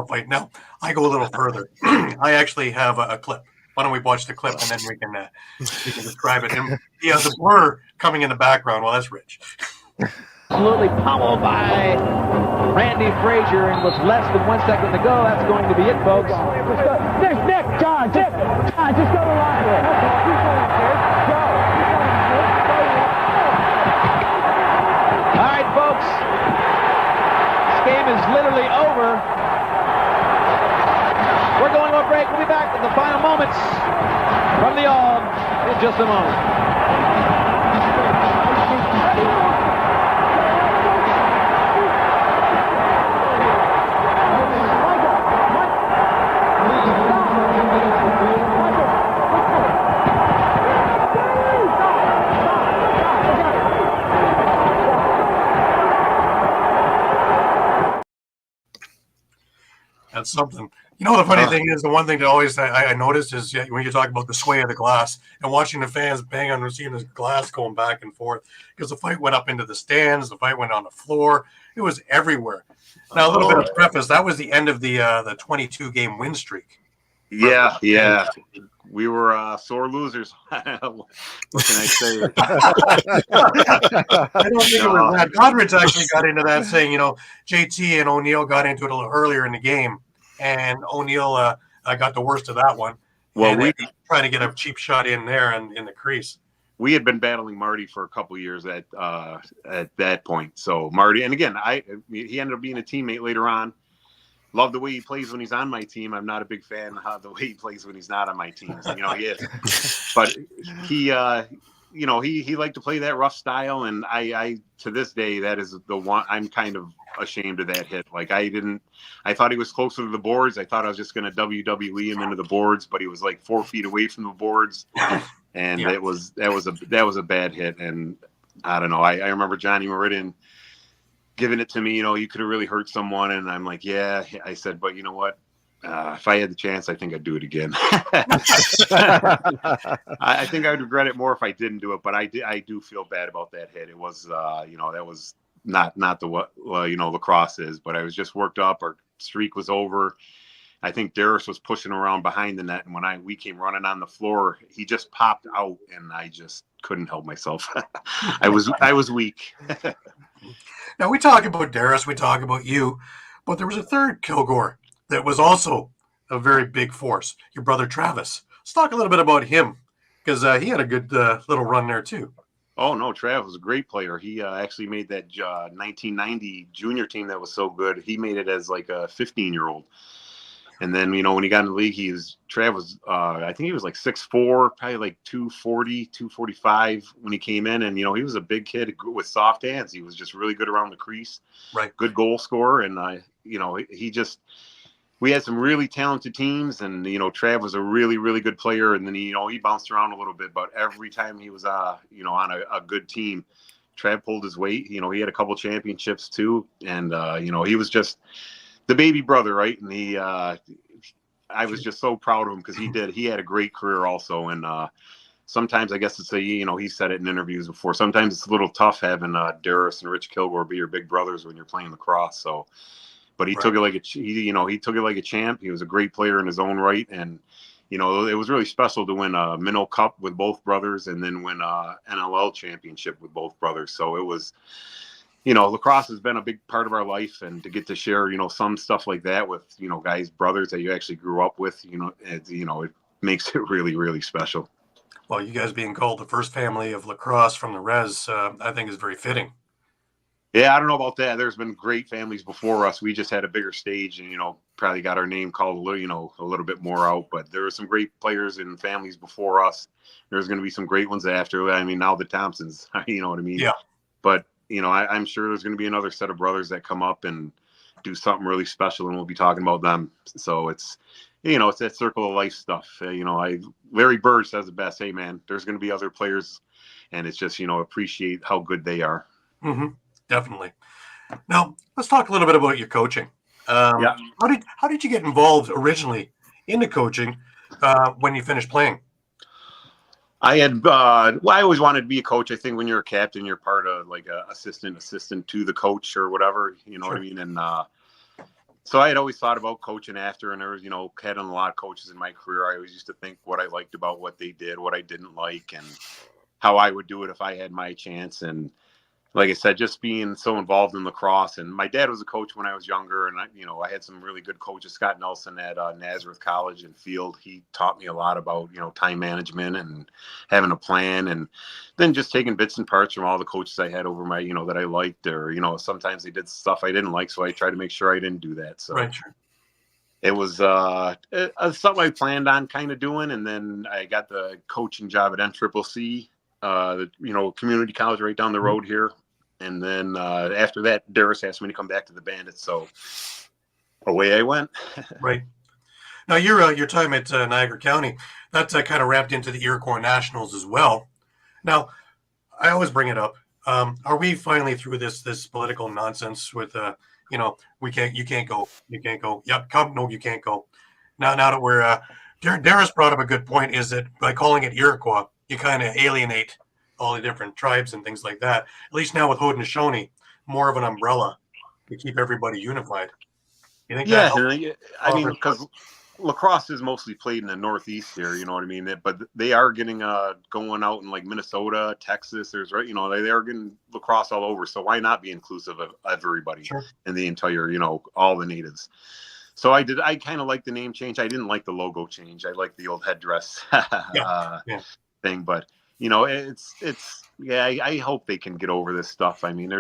fight. Now, I go a little further. I actually have a clip. Why don't we watch the clip and then we can describe it? And the blur coming in the background. Well, that's Rich. Absolutely pummeled by Randy Frazier, and with less than 1 second to go, that's going to be it, folks. Nick, John, just go to line. All right, folks, this game is literally over. We're going to a break. We'll be back with the final moments from the All in just a moment. That's something. The funny thing is, the one thing that always I noticed is when you talk about the sway of the glass and watching the fans bang on seeing the glass going back and forth because the fight went up into the stands, the fight went on the floor, it was everywhere. Now, a little bit of preface: that was the end of the 22-game win streak. Yeah. We were sore losers. What can I say? I don't think it was that. Godrich actually got into that, saying, JT and O'Neill got into it a little earlier in the game, and O'Neill got the worst of that one. Well, we trying to get a cheap shot in there and in the crease. We had been battling Marty for a couple of years at that point. So Marty, and again, he ended up being a teammate later on. Love the way he plays when he's on my team. I'm not a big fan of the way he plays when he's not on my team. He is, but he liked to play that rough style. And I to this day, that is the one I'm kind of ashamed of that hit. Like I thought he was closer to the boards. I thought I was just going to WWE him into the boards, but he was like 4 feet away from the boards. And that was a bad hit. And I don't know. I remember Johnny Meridian giving it to me, you could have really hurt someone. And I'm like, yeah, I said, but you know what? If I had the chance, I think I'd do it again. I think I would regret it more if I didn't do it, but I do feel bad about that hit. It was, that was not the what lacrosse is, but I was just worked up. Our streak was over. I think Darius was pushing around behind the net, and when we came running on the floor, he just popped out, and I just couldn't help myself. I was weak. Now we talk about Darius, we talk about you, but there was a third Kilgour that was also a very big force, your brother Travis. Let's talk a little bit about him, because he had a good little run there too. Oh, no, Travis was a great player. He actually made that 1990 junior team that was so good. He made it as like a 15-year-old. And then, when he got in the league, Trav was, I think he was like 6'4", probably like 240, 245 when he came in. And, he was a big kid with soft hands. He was just really good around the crease. Right. Good goal scorer. And, we had some really talented teams. And, Trav was a really, really good player. And then, he bounced around a little bit. But every time he was, on a good team, Trav pulled his weight. He had a couple championships too. And, he was just the baby brother, right? And I was just so proud of him because he had a great career also. And sometimes I guess he said it in interviews before, sometimes it's a little tough having Darius and Rich Kilgour be your big brothers when you're playing lacrosse. So, but he took it like he took it like a champ. He was a great player in his own right. And, it was really special to win a Minnow Cup with both brothers and then win a NLL championship with both brothers. So it was, lacrosse has been a big part of our life, and to get to share, some stuff like that with, guys, brothers that you actually grew up with, it makes it really, really special. Well, you guys being called the first family of lacrosse from the res, I think is very fitting. Yeah, I don't know about that. There's been great families before us. We just had a bigger stage and, probably got our name called, a little bit more out, but there were some great players and families before us. There's going to be some great ones after. I mean, now the Thompsons, you know what I mean? Yeah. But, I'm sure there's going to be another set of brothers that come up and do something really special, and we'll be talking about them. So it's, it's that circle of life stuff. Larry Bird says it best. Hey, man, there's going to be other players, and it's just, appreciate how good they are. Mm-hmm. Definitely. Now, let's talk a little bit about your coaching. How did you get involved originally into coaching when you finished playing? I always wanted to be a coach. I think when you're a captain, you're part of like a assistant to the coach or whatever, Sure. what I mean? And so I had always thought about coaching after, and there was, had a lot of coaches in my career. I always used to think what I liked about what they did, what I didn't like, and how I would do it if I had my chance. And like I said, just being so involved in lacrosse, and my dad was a coach when I was younger, and I had some really good coaches. Scott Nelson at Nazareth College and Field, he taught me a lot about time management and having a plan, and then just taking bits and parts from all the coaches I had over my that I liked, or sometimes they did stuff I didn't like, so I tried to make sure I didn't do that. So right, sure. It was something I planned on kind of doing, and then I got the coaching job at NCCC, the community college right down the road here. And then after that, Darius asked me to come back to the Bandits, so away I went. Right. Now, your time at Niagara County, that kind of wrapped into the Iroquois Nationals as well. Now, I always bring it up. Are we finally through this political nonsense with you can't go. Yep, come. No, you can't go. Now that we're Darius brought up a good point, is that by calling it Iroquois, you kind of alienate all the different tribes and things like that. At least now with Haudenosaunee, more of an umbrella to keep everybody unified. You think? Yeah, I mean, because lacrosse is mostly played in the Northeast here, you know what I mean? But they are getting going out in like Minnesota, Texas. There's they are getting lacrosse all over. So why not be inclusive of everybody in the entire, all the natives? So I kind of like the name change. I didn't like the logo change. I like the old headdress thing, but. I hope they can get over this stuff. I mean,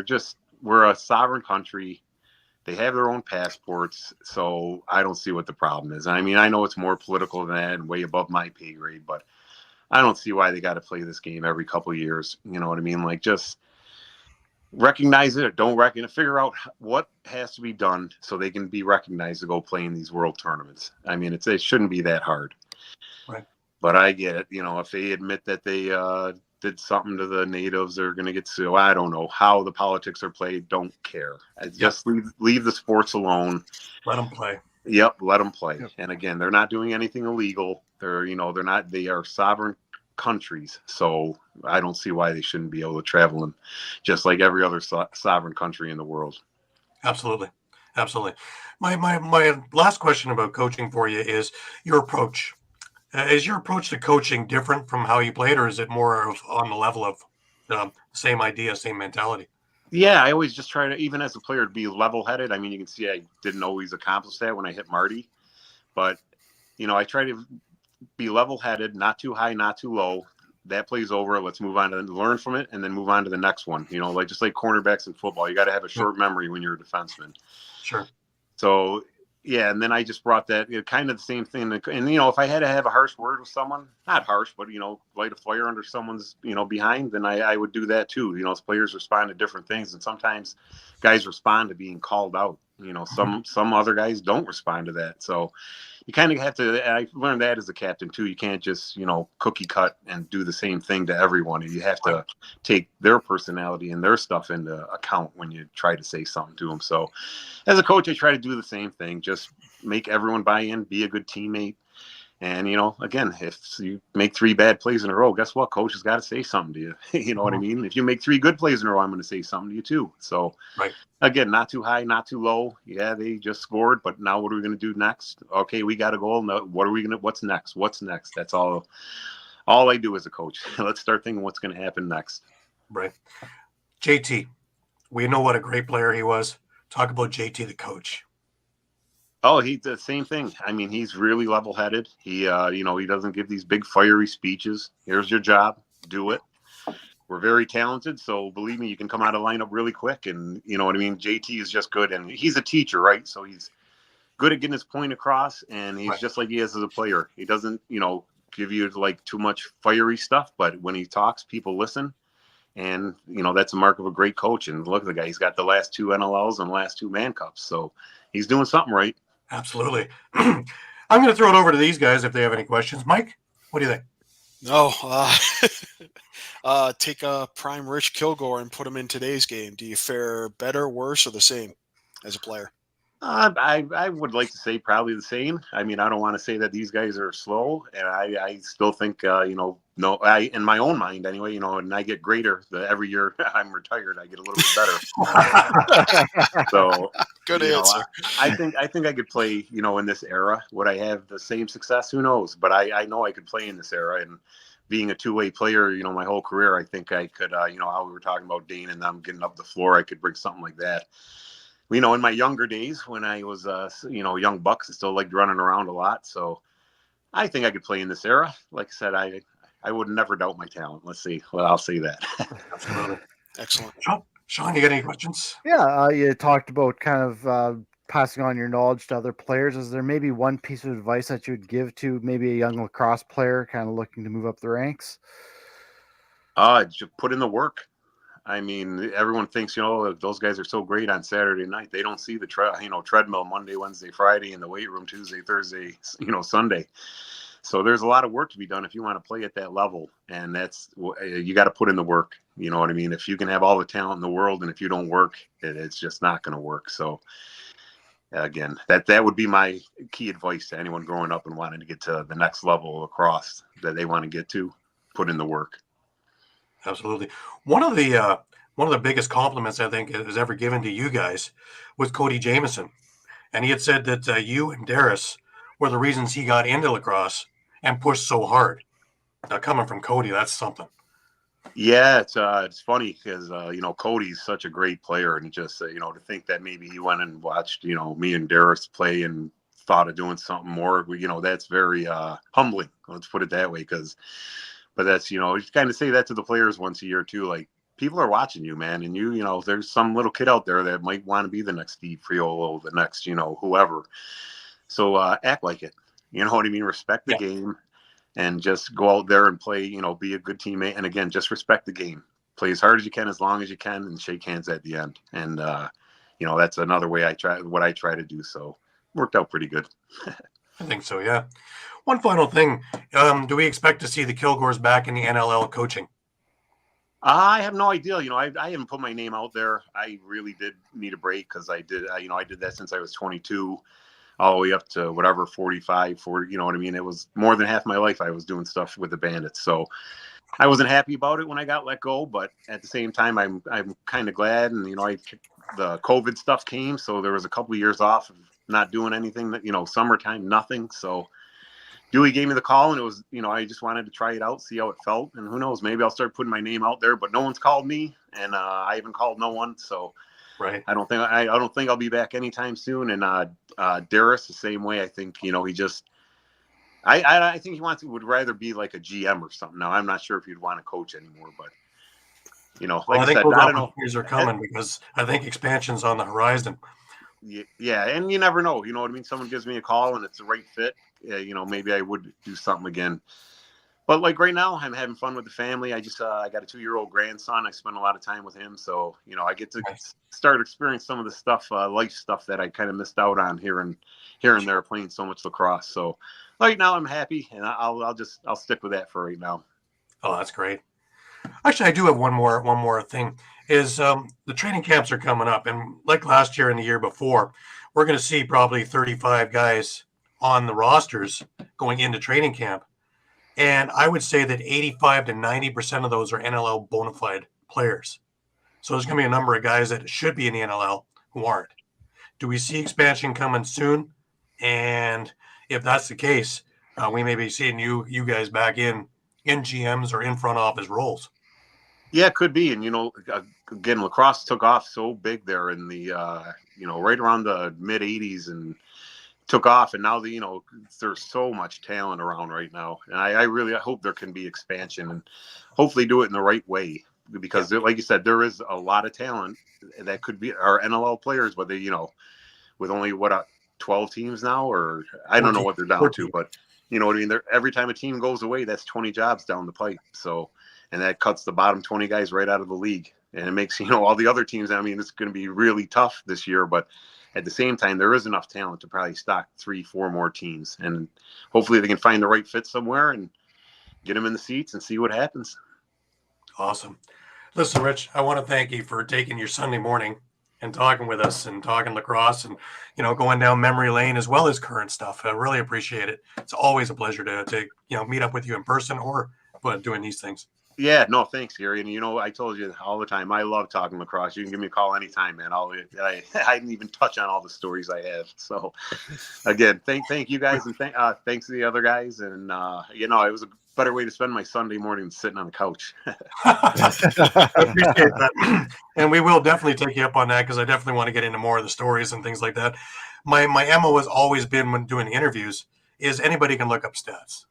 we're a sovereign country. They have their own passports. So I don't see what the problem is. I mean, I know it's more political than that and way above my pay grade, but I don't see why they got to play this game every couple of years. You know what I mean? Like, just recognize it or don't recognize, figure out what has to be done so they can be recognized to go play in these world tournaments. I mean, it shouldn't be that hard. Right. But I get it. If they admit that they did something to the natives, they're going to get sued. I don't know how the politics are played. Don't care. Just leave the sports alone. Let them play. Yep, let them play. Yep. And again, they're not doing anything illegal. They are sovereign countries. So I don't see why they shouldn't be able to travel in just like every other sovereign country in the world. Absolutely. Absolutely. My last question about coaching for you is your approach. Is your approach to coaching different from how you played, or is it more of on the level of same idea, same mentality? Yeah, I always just try to, even as a player, to be level-headed. I mean, you can see I didn't always accomplish that when I hit Marty. But, I try to be level-headed, not too high, not too low. That plays over. Let's move on to learn from it and then move on to the next one. Just like cornerbacks in football. You got to have a short memory when you're a defenseman. Sure. So, yeah, and then I just brought that kind of the same thing. And, if I had to have a harsh word with someone, not harsh, but, light a fire under someone's, behind, then I would do that too. As players respond to different things. And sometimes guys respond to being called out. Some other guys don't respond to that. So you kind of have to, I learned that as a captain too. You can't just, cookie cut and do the same thing to everyone. You have to take their personality and their stuff into account when you try to say something to them. So as a coach, I try to do the same thing. Just make everyone buy in, be a good teammate. And, again, if you make 3 bad plays in a row, guess what? Coach has got to say something to you. You know what I mean? If you make 3 good plays in a row, I'm going to say something to you too. So, again, not too high, not too low. Yeah, they just scored, but now what are we going to do next? Okay, we got a goal. No, what's next? What's next? That's all I do as a coach. Let's start thinking what's going to happen next. Right. JT, we know what a great player he was. Talk about JT, the coach. Oh, he's the same thing. I mean, he's really level-headed. He, he doesn't give these big fiery speeches. Here's your job. Do it. We're very talented, so believe me, you can come out of lineup really quick. And you know what I mean? JT is just good, and he's a teacher, right? So he's good at getting his point across, and he's just like he is as a player. He doesn't, give you like too much fiery stuff, but when he talks, people listen. And, that's a mark of a great coach. And look at the guy. He's got the last 2 NLLs and the last 2 Man Cups. So he's doing something right. Absolutely. I'm going to throw it over to these guys if they have any questions. Mike, what do you think? No, take a prime Rich Kilgour and put him in today's game. Do you fare better, worse, or the same as a player? I would like to say probably the same. I mean, I don't want to say that these guys are slow, and I still think, in my own mind anyway, and I get greater. Every year I'm retired, I get a little bit better. So good answer. I think I could play, in this era. Would I have the same success? Who knows? But I know I could play in this era, and being a 2-way player, my whole career, I think I could, how we were talking about Dane and them getting up the floor, I could bring something like that. In my younger days when I was, young bucks, I still liked running around a lot. So I think I could play in this era. Like I said, I would never doubt my talent. Let's see. Well, I'll say that. Absolutely. Excellent. Sean, you got any questions? Yeah, you talked about kind of passing on your knowledge to other players. Is there maybe one piece of advice that you would give to maybe a young lacrosse player kind of looking to move up the ranks? Just put in the work. I mean, everyone thinks, those guys are so great on Saturday night. They don't see the treadmill Monday, Wednesday, Friday, in the weight room Tuesday, Thursday, Sunday. So there's a lot of work to be done if you want to play at that level. And you got to put in the work. You know what I mean? If you can have all the talent in the world, and if you don't work, it's just not going to work. So again, that would be my key advice to anyone growing up and wanting to get to the next level across that they want to get to. Put in the work. Absolutely. One of the biggest compliments I think is ever given to you guys was Cody Jamieson, and he had said that you and Darius were the reasons he got into lacrosse and pushed so hard. Now, coming from Cody, that's something. Yeah, it's funny because Cody's such a great player, and just to think that maybe he went and watched me and Darius play and thought of doing something more. That's very humbling. Let's put it that way, But that's, you kind of say that to the players once a year too. Like, people are watching you, man. And there's some little kid out there that might want to be the next Steve Friolo, the next, whoever. So act like it. You know what I mean? Respect the game and just go out there and play, be a good teammate. And again, just respect the game. play as hard as you can, as long as you can, and shake hands at the end. And that's another way I try to do. So worked out pretty good. I think so, yeah. One final thing. Do we expect to see the Kilgours back in the NLL coaching? I have no idea. I haven't put my name out there. I really did need a break because I did that since I was 22 all the way up to whatever, 45, 40, you know what I mean? It was more than half my life I was doing stuff with the Bandits. So I wasn't happy about it when I got let go, but at the same time, I'm kind of glad. And, the COVID stuff came. So there was a couple of years off of not doing anything that, summertime, nothing. So Dewey gave me the call, and it was, I just wanted to try it out, see how it felt. And who knows, maybe I'll start putting my name out there, but no one's called me, and I haven't called no one. So right. I don't think I'll be back anytime soon. And Darius the same way. I think, he just, I think would rather be like a GM or something. Now, I'm not sure if he'd want to coach anymore, but I think those opportunities are coming because I think expansion's on the horizon. Yeah, and you never know. You know what I mean? Someone gives me a call and it's the right fit. Maybe I would do something again. But like right now, I'm having fun with the family. I just I got a 2-year-old grandson. I spend a lot of time with him, so I get to start experiencing some of the stuff, life stuff that I kind of missed out on here and there playing so much lacrosse. So right now, I'm happy, and I'll stick with that for right now. Oh, that's great. Actually, I do have one more thing. Is the training camps are coming up, and like last year and the year before, we're going to see probably 35 guys on the rosters going into training camp. And I would say that 85 to 90% of those are NLL bona fide players. So there's going to be a number of guys that should be in the NLL who aren't. Do we see expansion coming soon? And if that's the case, we may be seeing you guys back in GMs or in front office roles. Yeah, it could be. And, again, lacrosse took off so big there in the, right around the mid 80s and took off. And now there's so much talent around right now. And I really hope there can be expansion and hopefully do it in the right way. Because like you said, there is a lot of talent that could be our NLL players, but they, with only 12 teams now, or I don't know what they're down to, but you know what I mean? Every time a team goes away, that's 20 jobs down the pipe. So, and that cuts the bottom 20 guys right out of the league. And it makes, all the other teams, it's going to be really tough this year, but at the same time, there is enough talent to probably stock 3-4 more teams. And hopefully they can find the right fit somewhere and get them in the seats and see what happens. Awesome. Listen, Rich, I want to thank you for taking your Sunday morning and talking with us and talking lacrosse and, going down memory lane as well as current stuff. I really appreciate it. It's always a pleasure to meet up with you in person or doing these things. Yeah, no, thanks, Gary. And I told you all the time, I love talking lacrosse. You can give me a call anytime, man. I didn't even touch on all the stories I have. So, again, thank you guys, and thanks to the other guys. And it was a better way to spend my Sunday morning than sitting on the couch. I appreciate that, and we will definitely take you up on that because I definitely want to get into more of the stories and things like that. My MO has always been when doing interviews is anybody can look up stats.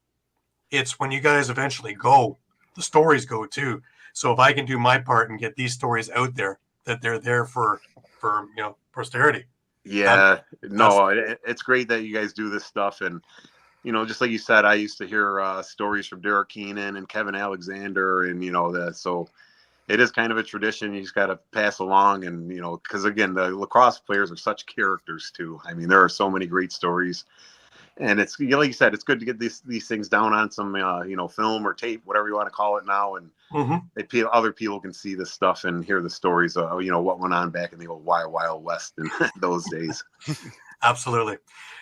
It's when you guys eventually go. The stories go too. So if I can do my part and get these stories out there, that they're there for posterity. Yeah, it's great that you guys do this stuff. And, just like you said, I used to hear stories from Derek Keenan and Kevin Alexander and, that. So it is kind of a tradition. You just got to pass along. And, because again, the lacrosse players are such characters too. There are so many great stories. And it's like you said, it's good to get these things down on some film or tape, whatever you want to call it now, and other people can see this stuff and hear the stories of what went on back in the old Wild West in those days. Absolutely.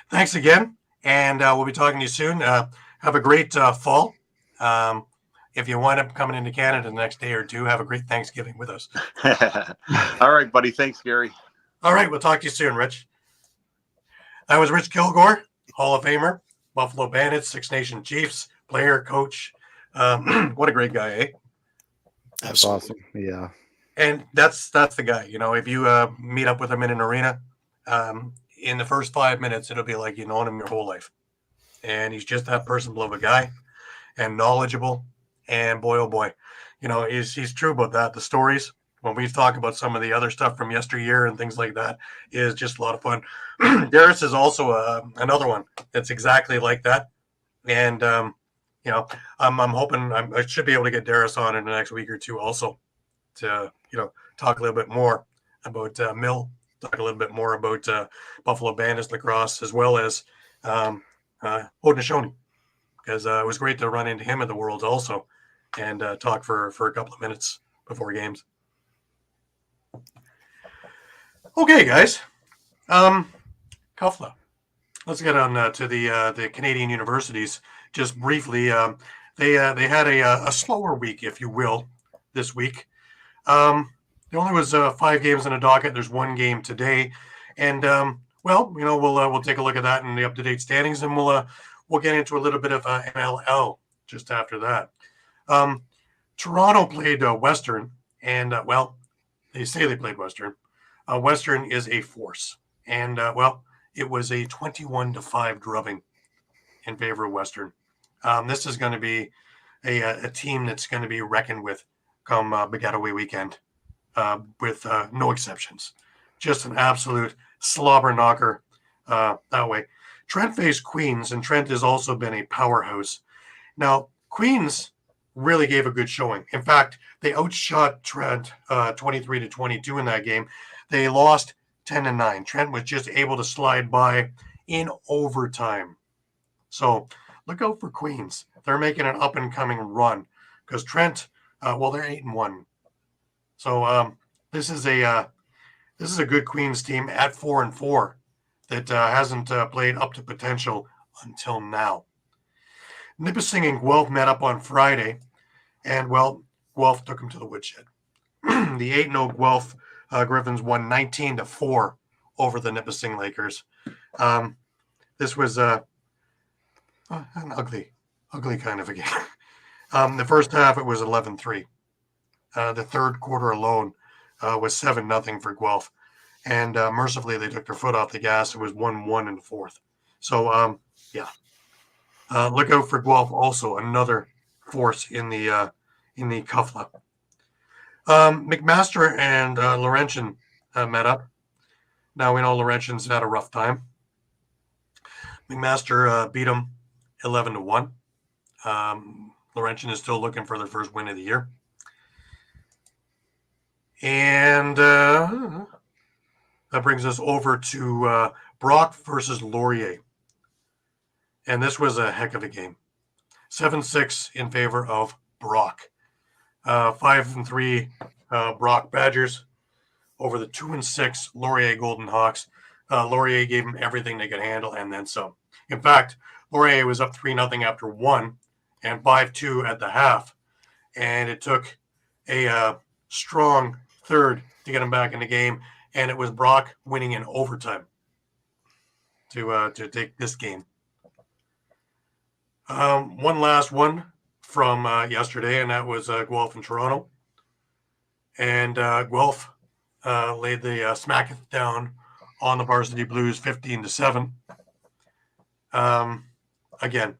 Thanks again, and we'll be talking to you soon. Have a great fall. If you wind up coming into Canada the next day or two, have a great Thanksgiving with us. All right, buddy. Thanks, Gary. All right, we'll talk to you soon, Rich. That was Rich Kilgour, Hall of Famer, Buffalo Bandits, Six Nation Chiefs, player, coach. What a great guy, eh? That's awesome. Yeah. And that's the guy. If you meet up with him in an arena, in the first 5 minutes, it'll be like you've known him your whole life. And he's just that personable of a guy and knowledgeable. And boy, oh boy, he's true about that. The stories, when we talk about some of the other stuff from yesteryear and things like that, is just a lot of fun. Darius is also another one that's exactly like that. And, I'm hoping I should be able to get Darius on in the next week or two also. to talk a little bit more about Mill, talk a little bit more about Buffalo Bandits lacrosse, as well as Haudenosaunee, because it was great to run into him at the Worlds also and talk for a couple of minutes before games. Okay, guys. Kufla. Let's get on to the Canadian universities just briefly. They had a slower week, if you will, this week. There only was 5 games in the docket. There's 1 game today, and we'll take a look at that in the up-to-date standings, and we'll get into a little bit of NLL just after that. Toronto played Western, and they say they played Western. Western is a force, and it was a 21-5 drubbing in favor of Western. This is going to be a team that's going to be reckoned with come Big Getaway weekend, with no exceptions. Just an absolute slobber knocker that way. Trent faced Queens, and Trent has also been a powerhouse. Now, Queens really gave a good showing. In fact, they outshot Trent 23-22 in that game. They lost 10-9. Trent was just able to slide by in overtime. So look out for Queens. They're making an up-and-coming run because Trent, they're 8-1. So this is a good Queens team at 4-4 that hasn't played up to potential until now. Nipissing and Guelph met up on Friday, and Guelph took them to the woodshed. The 8-0 Guelph Griffins won 19-4 over the Nipissing Lakers. This was an ugly kind of a game. The first half, it was 11-3. The third quarter alone was 7-0 for Guelph. And mercifully, they took their foot off the gas. It was 1-1 in the fourth. So, look out for Guelph also, another force in the Kufla. McMaster and Laurentian met up. Now we know Laurentian's had a rough time. McMaster beat them 11-1. Laurentian is still looking for their first win of the year. And that brings us over to Brock versus Laurier. And this was a heck of a game. 7-6 in favor of Brock. 5-3 Brock Badgers over the 2-6 Laurier Golden Hawks. Laurier gave them everything they could handle and then some. In fact, Laurier was up 3-0 after 1 and 5-2 at the half. And it took a strong third to get them back in the game. And it was Brock winning in overtime to take this game. One last one from yesterday, and that was Guelph and Toronto. And Guelph laid the smacketh down on the Varsity Blues 15-7. Again,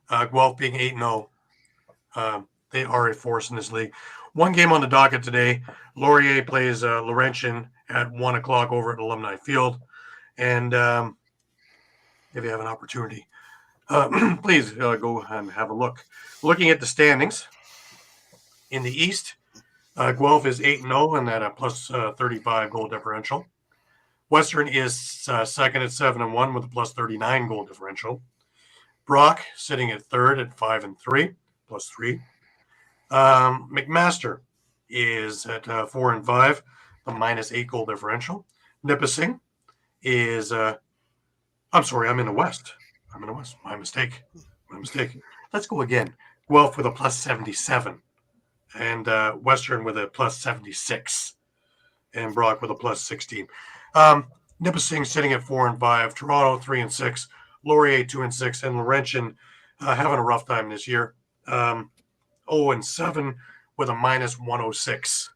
Guelph being 8-0, they are a force in this league. One game on the docket today. Laurier plays Laurentian at 1 o'clock over at Alumni Field. And if you have an opportunity, please go and have a look. Looking at the standings in the East, Guelph is 8-0 and at a plus 35 goal differential. Western is second at 7-1 with a plus 39 goal differential. Brock sitting at third at 5-3 plus 3. McMaster is at 4-5, a minus 8 goal differential. Nipissing is I'm sorry, I'm in the West. My mistake. Let's go again. Guelph with a plus 77 and Western with a plus 76 and Brock with a plus 16. Nipissing sitting at 4-5, Toronto 3-6, Laurier 2-6, and Laurentian having a rough time this year. 0-7 with a minus 106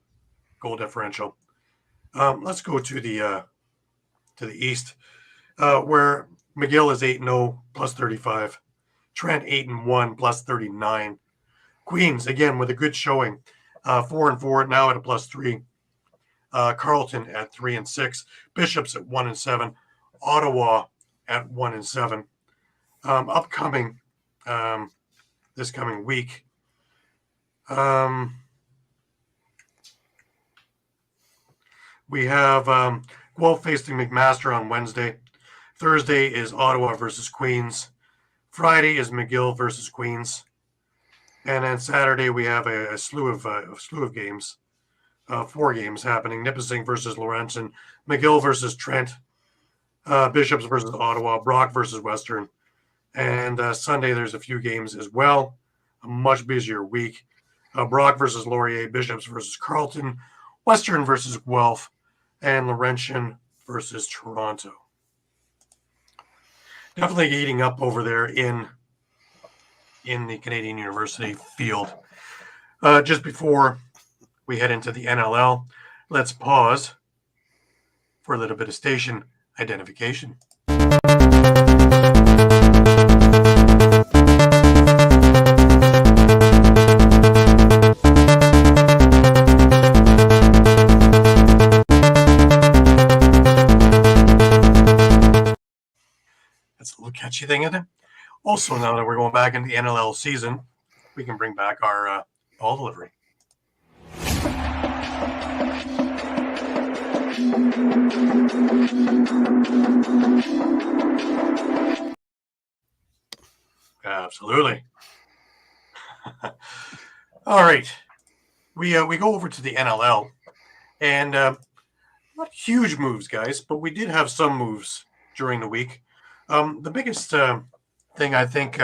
goal differential. Let's go to the East, where McGill is 8-0 plus 35, Trent 8-1 plus 39. Queens again with a good showing, 4-4 now at a plus 3. Carleton at 3-6, Bishops at 1-7, Ottawa at 1-7. Upcoming this coming week. We have Guelph facing McMaster on Wednesday. Thursday is Ottawa versus Queens. Friday is McGill versus Queens. And then Saturday we have a slew of games. 4 games happening. Nipissing versus Laurentian. McGill versus Trent. Bishops versus Ottawa. Brock versus Western. And Sunday there's a few games as well. A much busier week. Brock versus Laurier. Bishops versus Carleton. Western versus Guelph. And Laurentian versus Toronto. Definitely eating up over there in the Canadian University field. Just before we head into the NLL, let's pause for a little bit of station identification. That's a little catchy thing, isn't it? Also, now that we're going back into the NLL season, we can bring back our ball delivery. Absolutely. All right. We go over to the NLL, and not huge moves, guys, but we did have some moves during the week. The biggest thing I think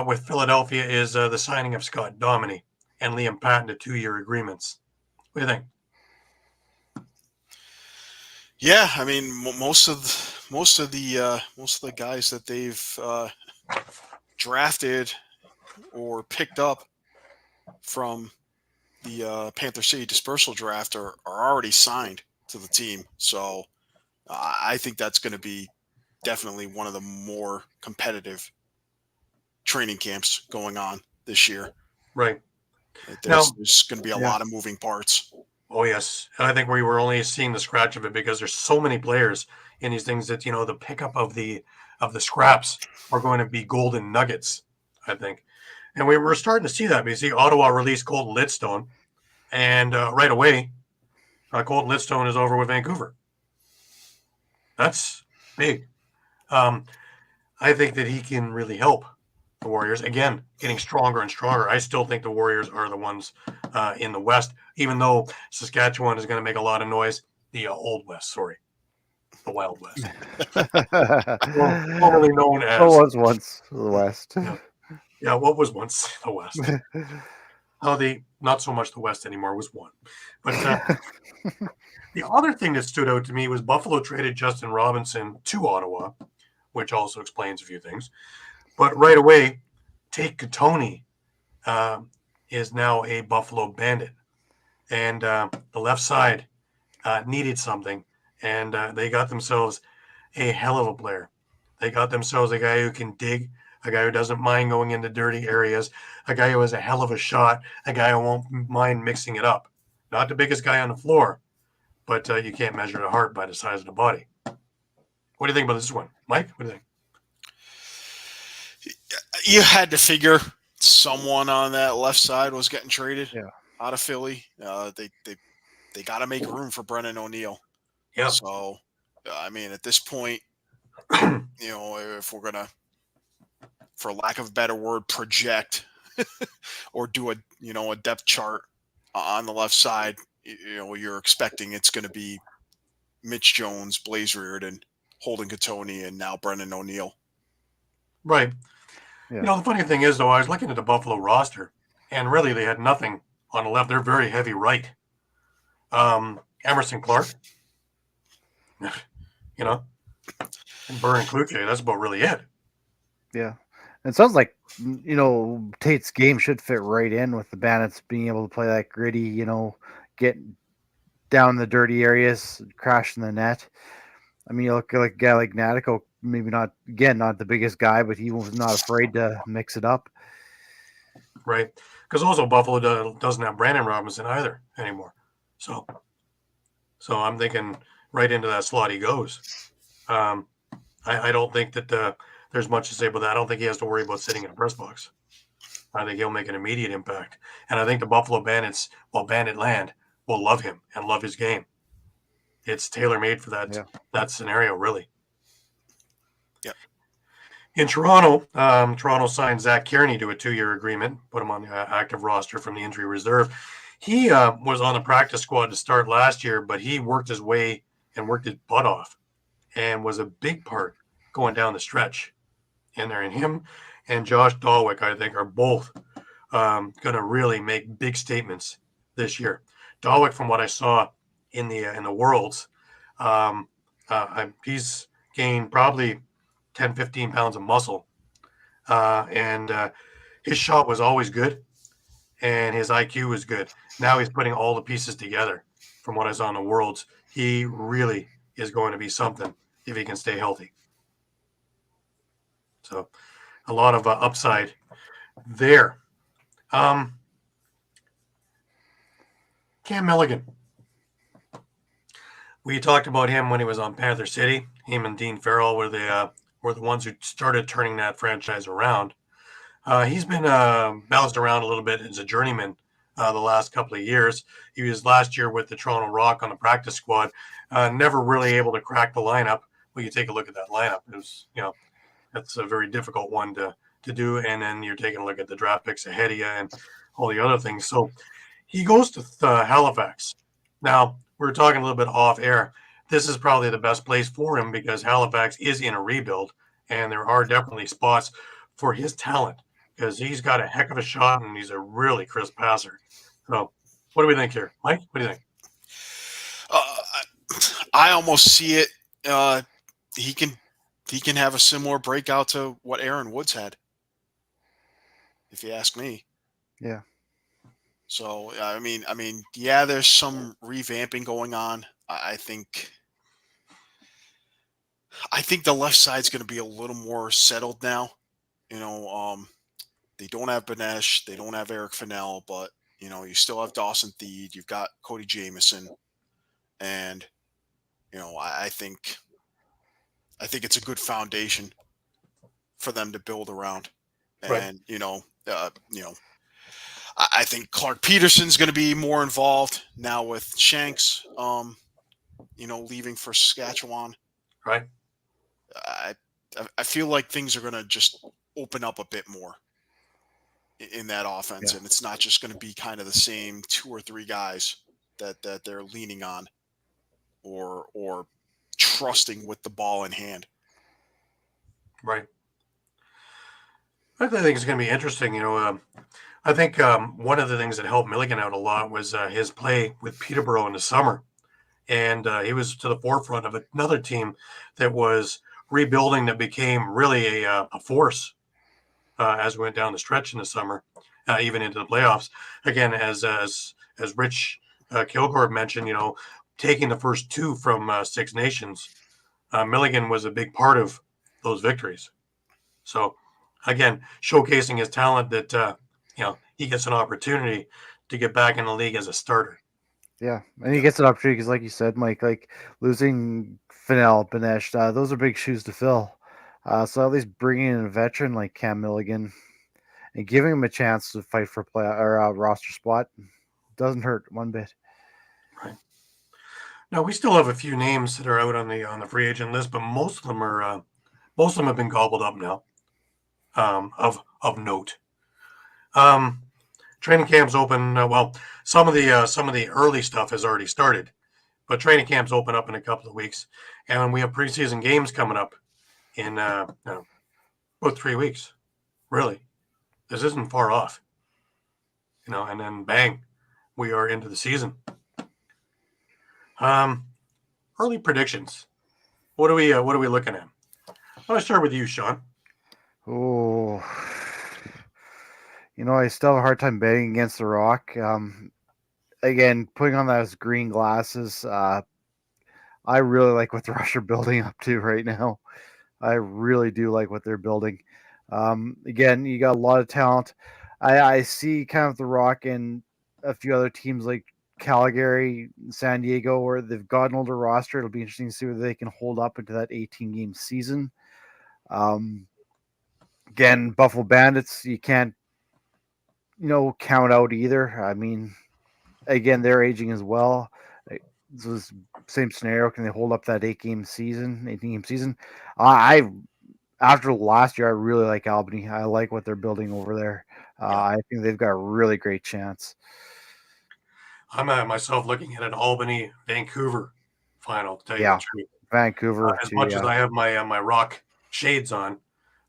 with Philadelphia is the signing of Scott Dominey and Liam Patton to 2-year agreements. What do you think? Yeah, I mean, most of the guys that they've drafted or picked up from the Panther City dispersal draft are already signed to the team. So I think that's going to be definitely one of the more competitive training camps going on this year. Right. There's going to be a lot of moving parts. Oh, yes. And I think we were only seeing the scratch of it because there's so many players in these things that, the pickup of the scraps are going to be golden nuggets, I think. And we were starting to see that. We see Ottawa release Colton Lidstone, and right away, Colton Lidstone is over with Vancouver. That's big. I think that he can really help the Warriors. Again, getting stronger and stronger. I still think the Warriors are the ones in the West, even though Saskatchewan is going to make a lot of noise. The Old West, sorry. The Wild West. Formerly known as... What was once the West. Yeah, what was once the West. Not so much the West anymore, was one. But the other thing that stood out to me was Buffalo traded Justin Robinson to Ottawa, which also explains a few things. But right away, Tate Katoni is now a Buffalo Bandit. And the left side needed something, and they got themselves a hell of a player. They got themselves a guy who can dig, a guy who doesn't mind going into dirty areas, a guy who has a hell of a shot, a guy who won't mind mixing it up. Not the biggest guy on the floor, but you can't measure the heart by the size of the body. What do you think about this one? Mike, what do you think? You had to figure someone on that left side was getting traded out of Philly. They got to make room for Brennan O'Neill. Yeah. So, I mean, at this point, if we're gonna, for lack of a better word, project or do a depth chart on the left side, you're expecting it's going to be Mitch Jones, Blaze Reardon, Holden Katoni, and now Brennan O'Neill. Right. Yeah. The funny thing is, though, I was looking at the Buffalo roster, and really they had nothing on the left. They're very heavy right. Emerson Clark, and Burr and Kluche, that's about really it. Yeah. It sounds like, Tate's game should fit right in with the Bandits being able to play that gritty, get down the dirty areas, crash in the net. I mean, you look like a guy like Natico, maybe not the biggest guy, but he was not afraid to mix it up. Right. Because also Buffalo doesn't have Brandon Robinson either anymore. So I'm thinking right into that slot he goes. I don't think that there's much to say about that. I don't think he has to worry about sitting in a press box. I think he'll make an immediate impact. And I think the Buffalo Bandits, Bandit land, will love him and love his game. it's tailor made for that that scenario, really. Yep. In Toronto, Toronto signed Zach Kearney to a 2-year agreement, put him on the active roster from the injury reserve. He was on the practice squad to start last year, but he worked his way and worked his butt off and was a big part going down the stretch in there. And him and Josh Dahlwick, I think, are both going to really make big statements this year. Dahlwick, from what I saw in the Worlds, he's gained probably 10, 15 pounds of muscle. And his shot was always good, and his IQ was good. Now he's putting all the pieces together. From what I saw in the Worlds, he really is going to be something if he can stay healthy. So a lot of upside there. Cam Milligan. We talked about him when he was on Panther City. Him and Dean Farrell were the ones who started turning that franchise around. He's been bounced around a little bit as a journeyman the last couple of years. He was last year with the Toronto Rock on the practice squad, never really able to crack the lineup. Well, you take a look at that lineup. It was, that's a very difficult one to do. And then you're taking a look at the draft picks ahead of you and all the other things. So he goes to Halifax. Now, we're talking a little bit off air. This is probably the best place for him because Halifax is in a rebuild, and there are definitely spots for his talent because he's got a heck of a shot and he's a really crisp passer. So what do we think here? Mike, what do you think? I almost see it. He can have a similar breakout to what Aaron Woods had, if you ask me. Yeah. So I mean, yeah, there's some revamping going on. I think the left side's going to be a little more settled now. They don't have Banesh, they don't have Eric Fennell, but you still have Dawson Theed, you've got Cody Jamieson, and I think it's a good foundation for them to build around. And right. I think Clark Peterson's going to be more involved now with Shanks, leaving for Saskatchewan. Right. I feel like things are going to just open up a bit more in that offense, and it's not just going to be kind of the same 2 or 3 guys that they're leaning on or trusting with the ball in hand. Right. I think it's going to be interesting. I think one of the things that helped Milligan out a lot was his play with Peterborough in the summer. And he was to the forefront of another team that was rebuilding that became really a force as we went down the stretch in the summer, even into the playoffs. Again, as Rich Kilgour mentioned, taking the first 2 from 6 Nations, Milligan was a big part of those victories. So, again, showcasing his talent that, he gets an opportunity to get back in the league as a starter. Yeah, and he gets an opportunity because, like you said, Mike, like losing Fennell, Banesh, those are big shoes to fill. So at least bringing in a veteran like Cam Milligan and giving him a chance to fight for a roster spot doesn't hurt one bit. Right. Now we still have a few names that are out on the free agent list, but most of them have been gobbled up now. Of note. Training camp's open. Some of the early stuff has already started, but training camp's open up in a couple of weeks, and we have preseason games coming up in about 3 weeks. Really, this isn't far off. And then bang, we are into the season. Early predictions. What are we looking at? I want to start with you, Shawn. Oh. I still have a hard time betting against the Rock. Again, putting on those green glasses, I really like what the Rush are building up to right now. I really do like what they're building. Again, you got a lot of talent. I see kind of the Rock and a few other teams like Calgary, San Diego, where they've got an older roster. It'll be interesting to see whether they can hold up into that 18-game season. Again, Buffalo Bandits, you can't count out either. I mean, again, they're aging as well. this same scenario. Can they hold up that 18 game season? I after last year, I really like Albany. I like what they're building over there. I think they've got a really great chance. I'm myself looking at an Albany Vancouver final. To tell you the Yeah, truth, Vancouver as too. much Yeah, as I have my rock shades on,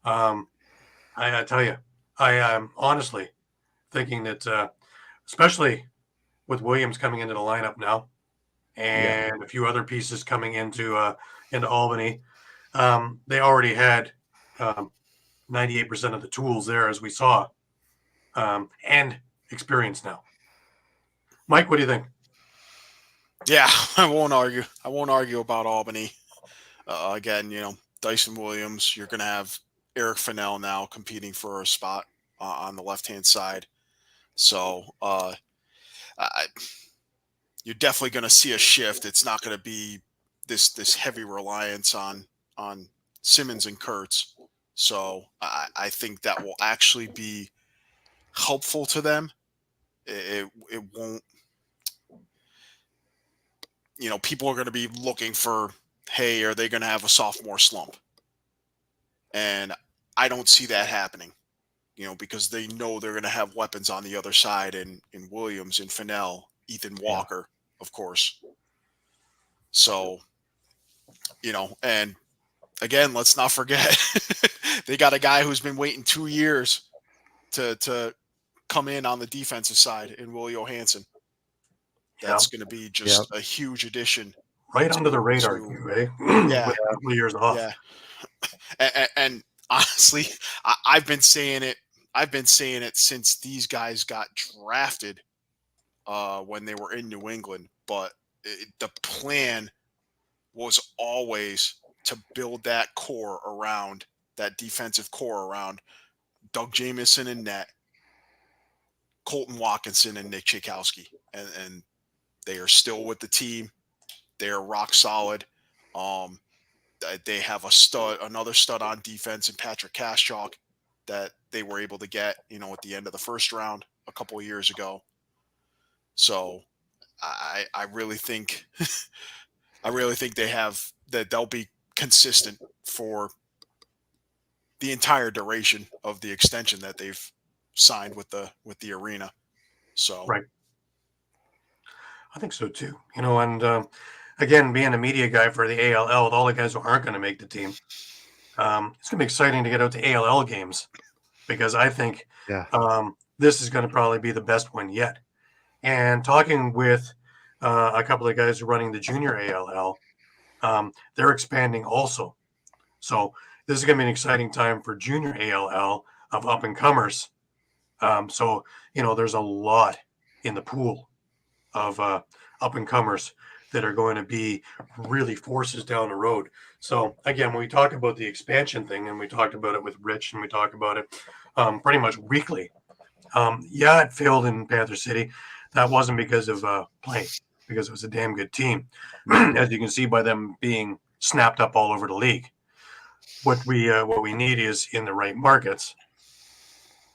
I tell you, I am honestly thinking that, especially with Williams coming into the lineup now, and a few other pieces coming into Albany, they already had 98% of the tools there, as we saw, and experience now. Mike, what do you think? Yeah, I won't argue. I won't argue about Albany. Again, Dyson Williams. You're going to have Eric Fennell now competing for a spot on the left-hand side. So you're definitely going to see a shift. It's not going to be this heavy reliance on Simmons and Kurtz. So I think that will actually be helpful to them. It won't. People are going to be looking for, hey, are they going to have a sophomore slump? And I don't see that happening, because they know they're going to have weapons on the other side in Williams and Fennell, Ethan Walker, of course. So, and again, let's not forget, they got a guy who's been waiting 2 years to come in on the defensive side in Willie Johansson. That's going to be just a huge addition. Right under the radar, eh? Yeah. With a couple of years off. Yeah. And honestly, I've been saying it. I've been saying it since these guys got drafted when they were in New England. But the plan was always to build that core around, that defensive core around Doug Jamieson and net, Colton Watkinson and Nick Tchaikovsky. And they are still with the team. They are rock solid. They have another stud on defense in Patrick Kostiuk that they were able to get, at the end of the first round a couple of years ago. So I really think, they have that they'll be consistent for the entire duration of the extension that they've signed with the arena. So right. I think so too. And again, being a media guy for the ALL, with all the guys who aren't going to make the team, it's going to be exciting to get out to ALL games because I think this is going to probably be the best one yet. And talking with a couple of guys running the junior ALL, they're expanding also. So this is going to be an exciting time for junior ALL of up and comers. So there's a lot in the pool of up and comers that are going to be really forces down the road. So again, when we talk about the expansion thing, and we talked about it with Rich, and we talk about it pretty much weekly. It failed in Panther City. That wasn't because of play, because it was a damn good team, as you can see by them being snapped up all over the league. What we need is in the right markets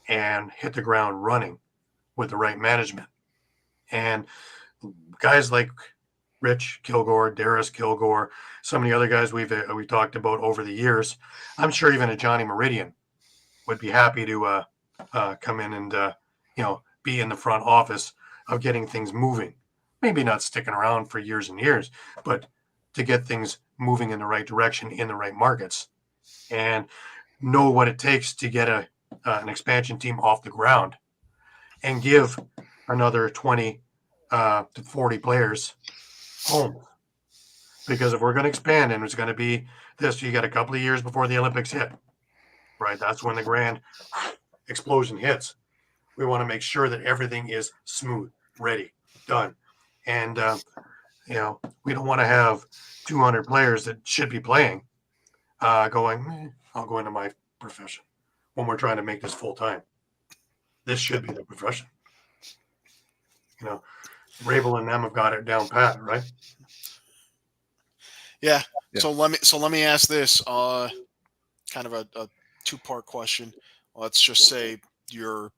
and hit the ground running with the right management. And guys like Rich Kilgour, Darius Kilgour, some of the other guys we talked about over the years, I'm sure even a Johnny Meridian would be happy to come in and be in the front office of getting things moving. Maybe not sticking around for years and years, but to get things moving in the right direction in the right markets, and know what it takes to get an expansion team off the ground, and give another 20 to 40 players home. Because if we're going to expand and it's going to be this, you got a couple of years before the Olympics hit, right? That's when the grand explosion hits. We want to make sure that everything is smooth, ready, done. And, we don't want to have 200 players that should be playing going, I'll go into my profession when we're trying to make this full time. This should be the profession. Rabel and them have got it down pat, right? Yeah. So let me ask this, kind of a two-part question. Let's just say you're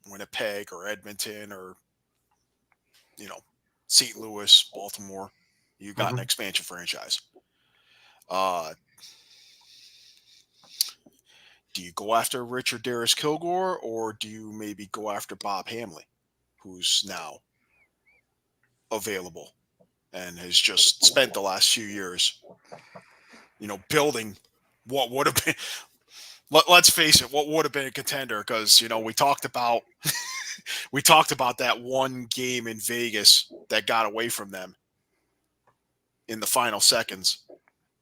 Winnipeg or Edmonton or St. Louis, Baltimore, you got an expansion franchise. Do you go after Richard Darris Kilgour, or do you maybe go after Bob Hamley, who's now available and has just spent the last few years, building what would have been, let's face it, what would have been a contender? Because, we talked about that one game in Vegas that got away from them in the final seconds,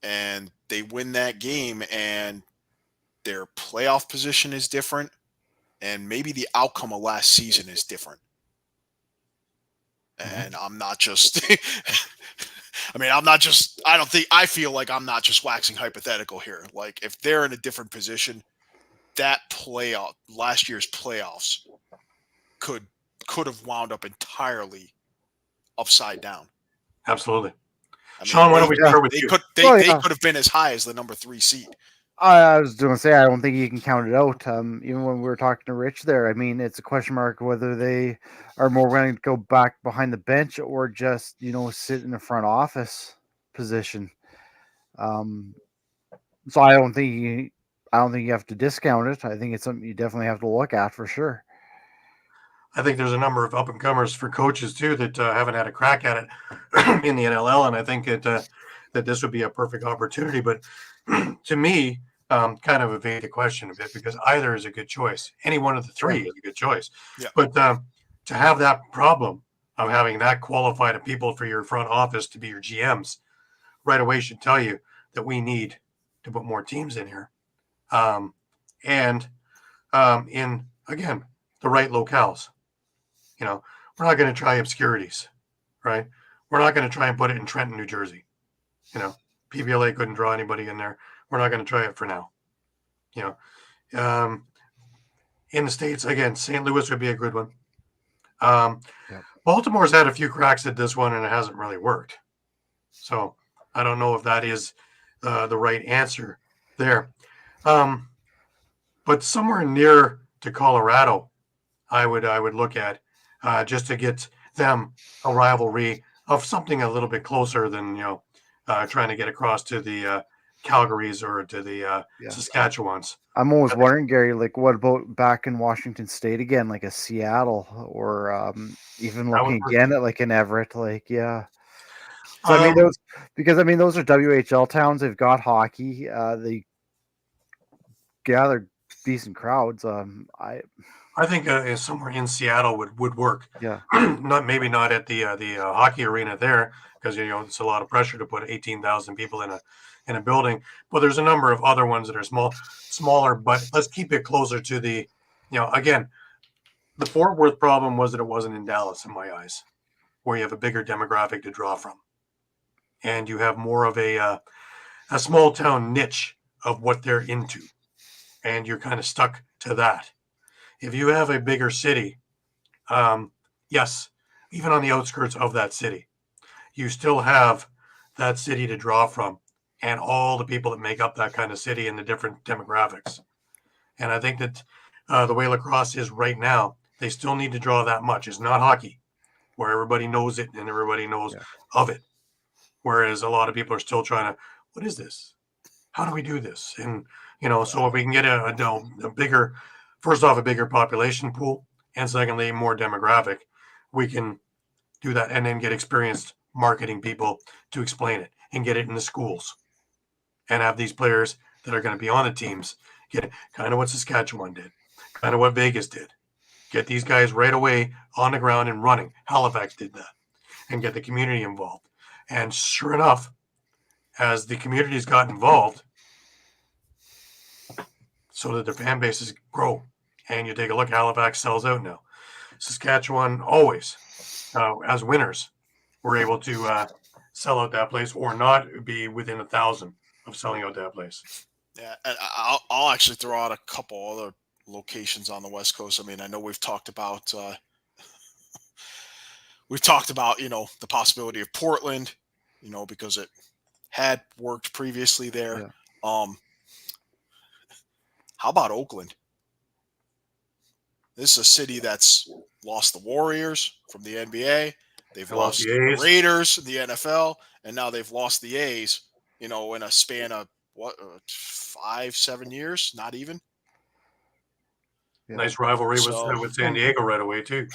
and they win that game, and their playoff position is different, and maybe the outcome of last season is different. And I'm not just I feel like I'm not just waxing hypothetical here. Like, if they're in a different position, that last year's playoffs could have wound up entirely upside down. Absolutely. I mean, Sean, why don't we start with you? They could have been as high as the number 3 seed. I was going to say, I don't think you can count it out. Even when we were talking to Rich there, I mean, it's a question mark whether they are more willing to go back behind the bench or just, sit in the front office position. So I don't think you have to discount it. I think it's something you definitely have to look at for sure. I think there's a number of up and comers for coaches too that haven't had a crack at it in the NLL, and I think that this would be a perfect opportunity. But to me, kind of evade the question a bit, because either is a good choice. Any one of the three is a good choice. Yeah. But to have that problem of having that qualified of people for your front office to be your GMs right away should tell you that we need to put more teams in here, and in again the right locales. We're not going to try obscurities, right? We're not going to try and put it in Trenton, New Jersey. PBLA couldn't draw anybody in there. We're not going to try it for now. In the States, again, St. Louis would be a good one. Baltimore's had a few cracks at this one, and it hasn't really worked. So I don't know if that is the right answer there. But somewhere near to Colorado, I would look at just to get them a rivalry of something a little bit closer than trying to get across to the Calgarys or to the Saskatchewans. I'm always wondering, Gary, like, what about back in Washington State again, like a Seattle, or even looking again at like an Everett, like So those are WHL towns. They've got hockey. They gather decent crowds. I think somewhere in Seattle would work. Yeah. not at the hockey arena there, because it's a lot of pressure to put 18,000 people in a building. But there's a number of other ones that are smaller. But let's keep it closer to the, again, the Fort Worth problem was that it wasn't in Dallas, in my eyes, where you have a bigger demographic to draw from, and you have more of a small town niche of what they're into, and you're kind of stuck to that. If you have a bigger city, yes, even on the outskirts of that city, you still have that city to draw from, and all the people that make up that kind of city and the different demographics. And I think that the way lacrosse is right now, they still need to draw that much. It's not hockey, where everybody knows it and everybody knows of it. Whereas a lot of people are still trying to, what is this? How do we do this? And, so if we can get a bigger, first off, a bigger population pool, and secondly, more demographic, we can do that and then get experienced marketing people to explain it and get it in the schools and have these players that are going to be on the teams get kind of what Saskatchewan did, kind of what Vegas did. Get these guys right away on the ground and running. Halifax did that, and get the community involved. And sure enough, as the communities got involved, so that their fan bases grow. And you take a look, Halifax sells out now. Saskatchewan always, as winners, were able to sell out that place or not be within 1,000 of selling out that place. Yeah, and I'll actually throw out a couple other locations on the West Coast. I mean, I know we've talked about the possibility of Portland, because it had worked previously there. Yeah. How about Oakland? This is a city that's lost the Warriors from the NBA. They've They lost lost the the A's. Raiders, the NFL, and now they've lost the A's. In a span of 5-7 years, not even. Yeah. Nice rivalry So- with San Diego right away too.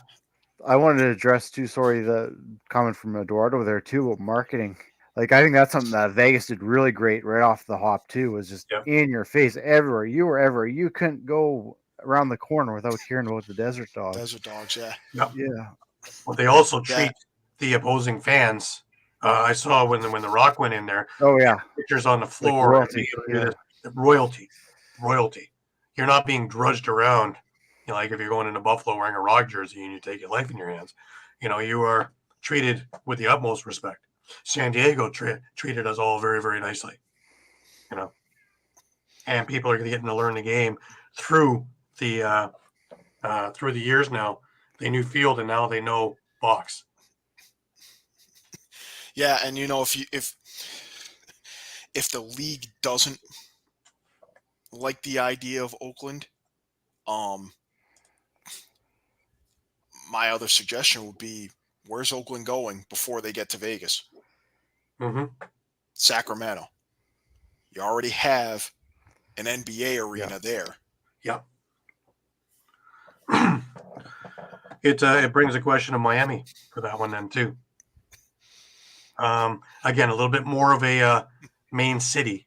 I wanted to address too. Sorry, the comment from Eduardo there too about marketing. Like I think that's something that Vegas did really great right off the hop too. Was just Yep. in your face everywhere you were ever. You couldn't go around the corner without hearing about the Desert Dogs. Desert Dogs, yeah. Yeah, Well, they also Yeah. treat the opposing fans. I saw when the Rock went in there, oh yeah, pictures on the like floor. royalty. Royalty. You're not being drudged around. You know, like if you're going into Buffalo wearing a Rock jersey and you take your life in your hands, you know, you are treated with the utmost respect. San Diego treated us all very, very nicely, you know, and people are getting to learn the game through the years now. They knew field and now they know box. Yeah, and if the league doesn't like the idea of Oakland, my other suggestion would be, where's Oakland going before they get to Vegas? Mm-hmm. Sacramento. You already have an NBA arena there. Yep. It brings a question of Miami for that one then too. Again, a little bit more of a main city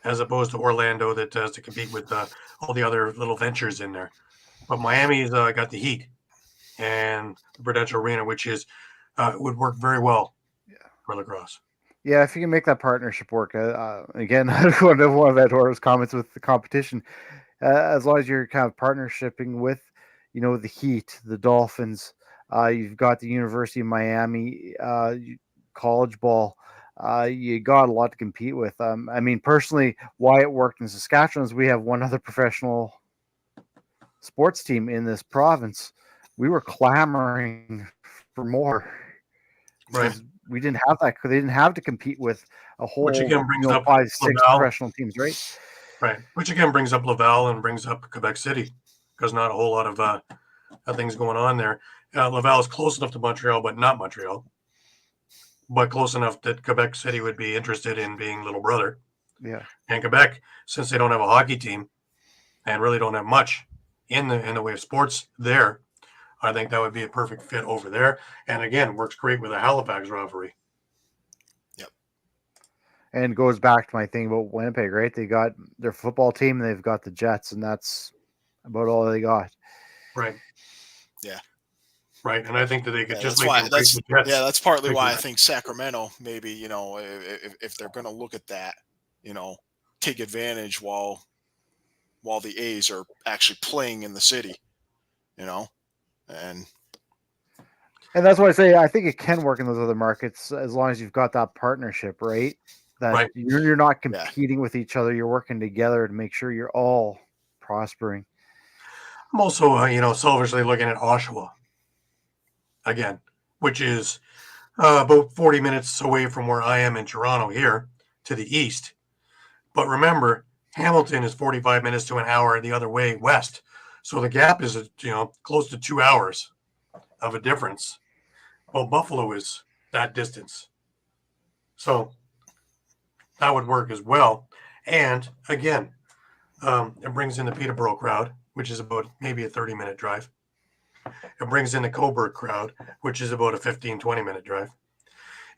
as opposed to Orlando that has to compete with all the other little ventures in there. But Miami's got the heat and the Prudential Arena, which is would work very well for lacrosse. Yeah, if you can make that partnership work, again, I don't know one of Eduardo's comments with the competition. As long as you're kind of partnershiping with, the Heat, the Dolphins, you've got the University of Miami, college ball. You got a lot to compete with. I mean, personally, why it worked in Saskatchewan is we have one other professional sports team in this province. We were clamoring for more. Right. We didn't have that. They didn't have to compete with a whole, Which again brings up 5-6 Laval. professional teams, right? Right. Which again brings up Laval and brings up Quebec City because not a whole lot of things going on there. Laval is close enough to Montreal, but not Montreal. But close enough that Quebec City would be interested in being little brother. Yeah. And Quebec, since they don't have a hockey team and really don't have much in the way of sports there, I think that would be a perfect fit over there. And again, works great with a Halifax rivalry. Yep. And goes back to my thing about Winnipeg, right? They got their football team, and they've got the Jets, and that's about all they got. Right. Yeah. Right. And I think that they could Yeah, just that's like why. the Jets. That's partly Like why I that. think Sacramento maybe if they're going to look at that, take advantage while the A's are actually playing in the city, and that's why I say I think it can work in those other markets as long as you've got that partnership, right? That Right. you're not competing with each other. You're working together to make sure you're all prospering. I'm also, selfishly looking at Oshawa again, which is about 40 minutes away from where I am in Toronto here to the east. But remember, Hamilton is 45 minutes to an hour the other way west. So the gap is, close to 2 hours of a difference. Well, Buffalo is that distance. So that would work as well. And again, it brings in the Peterborough crowd, which is about maybe a 30-minute drive. It brings in the Coburg crowd, which is about a 15, 20-minute drive.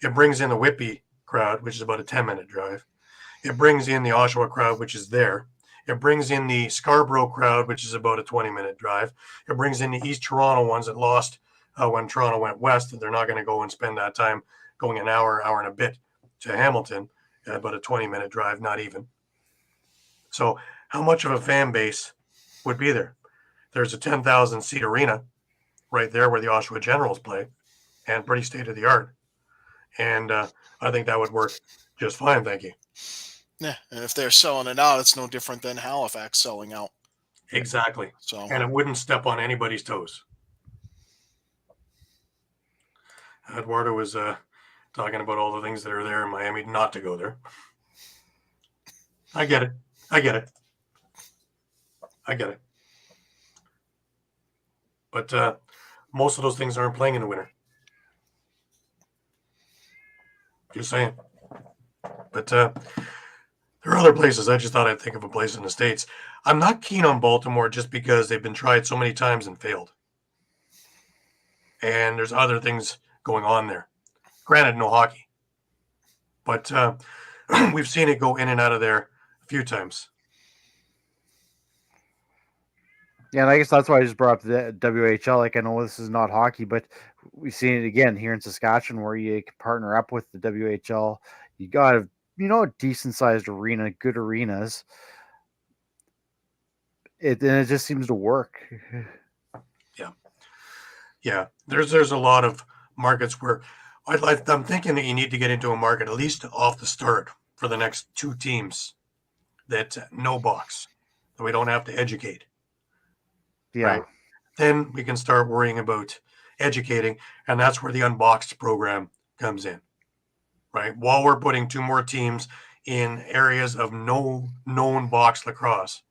It brings in the Whitby crowd, which is about a 10-minute drive. It brings in the Oshawa crowd, which is there. It brings in the Scarborough crowd, which is about a 20-minute drive. It brings in the East Toronto ones that lost when Toronto went west, and they're not going to go and spend that time going an hour and a bit to Hamilton, about a 20-minute drive, not even. So how much of a fan base would be there? There's a 10,000-seat arena right there where the Oshawa Generals play, and pretty state-of-the-art. And I think that would work just fine, thank you. yeah, and if they're selling it out, it's no different than Halifax selling out. Exactly. So And it wouldn't step on anybody's toes. Eduardo was talking about all the things that are there in Miami not to go there. I get it. But most of those things aren't playing in the winter. Just saying. But there are other places. I just thought I'd think of a place in the States. I'm not keen on Baltimore just because they've been tried so many times and failed. And there's other things going on there. Granted, no hockey. But we've seen it go in and out of there a few times. Yeah, and I guess that's why I just brought up the WHL. Like, I know this is not hockey, but we've seen it again here in Saskatchewan where you can partner up with the WHL. You got a decent sized arena, good arenas. And it just seems to work. Yeah. There's a lot of markets where I'm thinking that you need to get into a market at least off the start for the next 2 teams that no box, that we don't have to educate. Yeah. Right? Then we can start worrying about educating, and that's where the Unboxed program comes in. Right? While we're putting 2 more teams in areas of no known box lacrosse,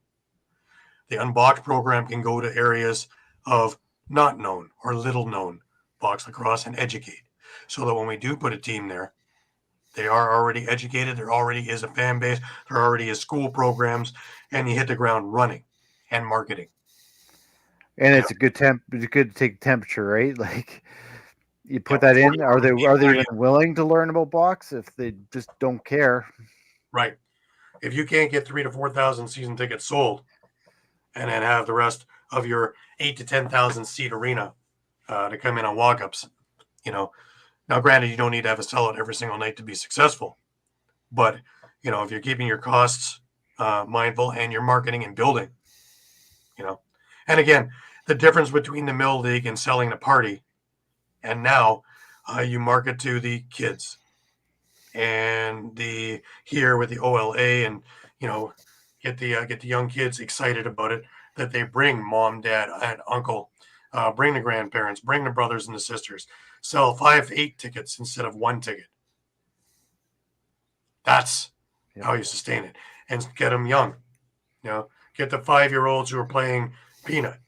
the Unboxed program can go to areas of not known or little known box lacrosse and educate, so that when we do put a team there, they are already educated. There already is a fan base. There already is school programs, and you hit the ground running and marketing. And it's a good it's good to take temperature, right? Like, you put that in. Are they even willing to learn about box if they just don't care? Right. If you can't get 3,000 to 4,000 season tickets sold, and then have the rest of your 8,000 to 10,000 seat arena to come in on walk-ups, Now, granted, you don't need to have a sellout every single night to be successful, but if you're keeping your costs mindful and you're marketing and building, and again, the difference between the mill league and selling a party, and now you market to the kids, and the here with the OLA, and get the young kids excited about it, that they bring mom, dad, and uncle, bring the grandparents, bring the brothers and the sisters. Sell 5 to 8 tickets instead of 1 ticket. That's how you sustain it, and get them young. Get the 5-year-olds who are playing peanut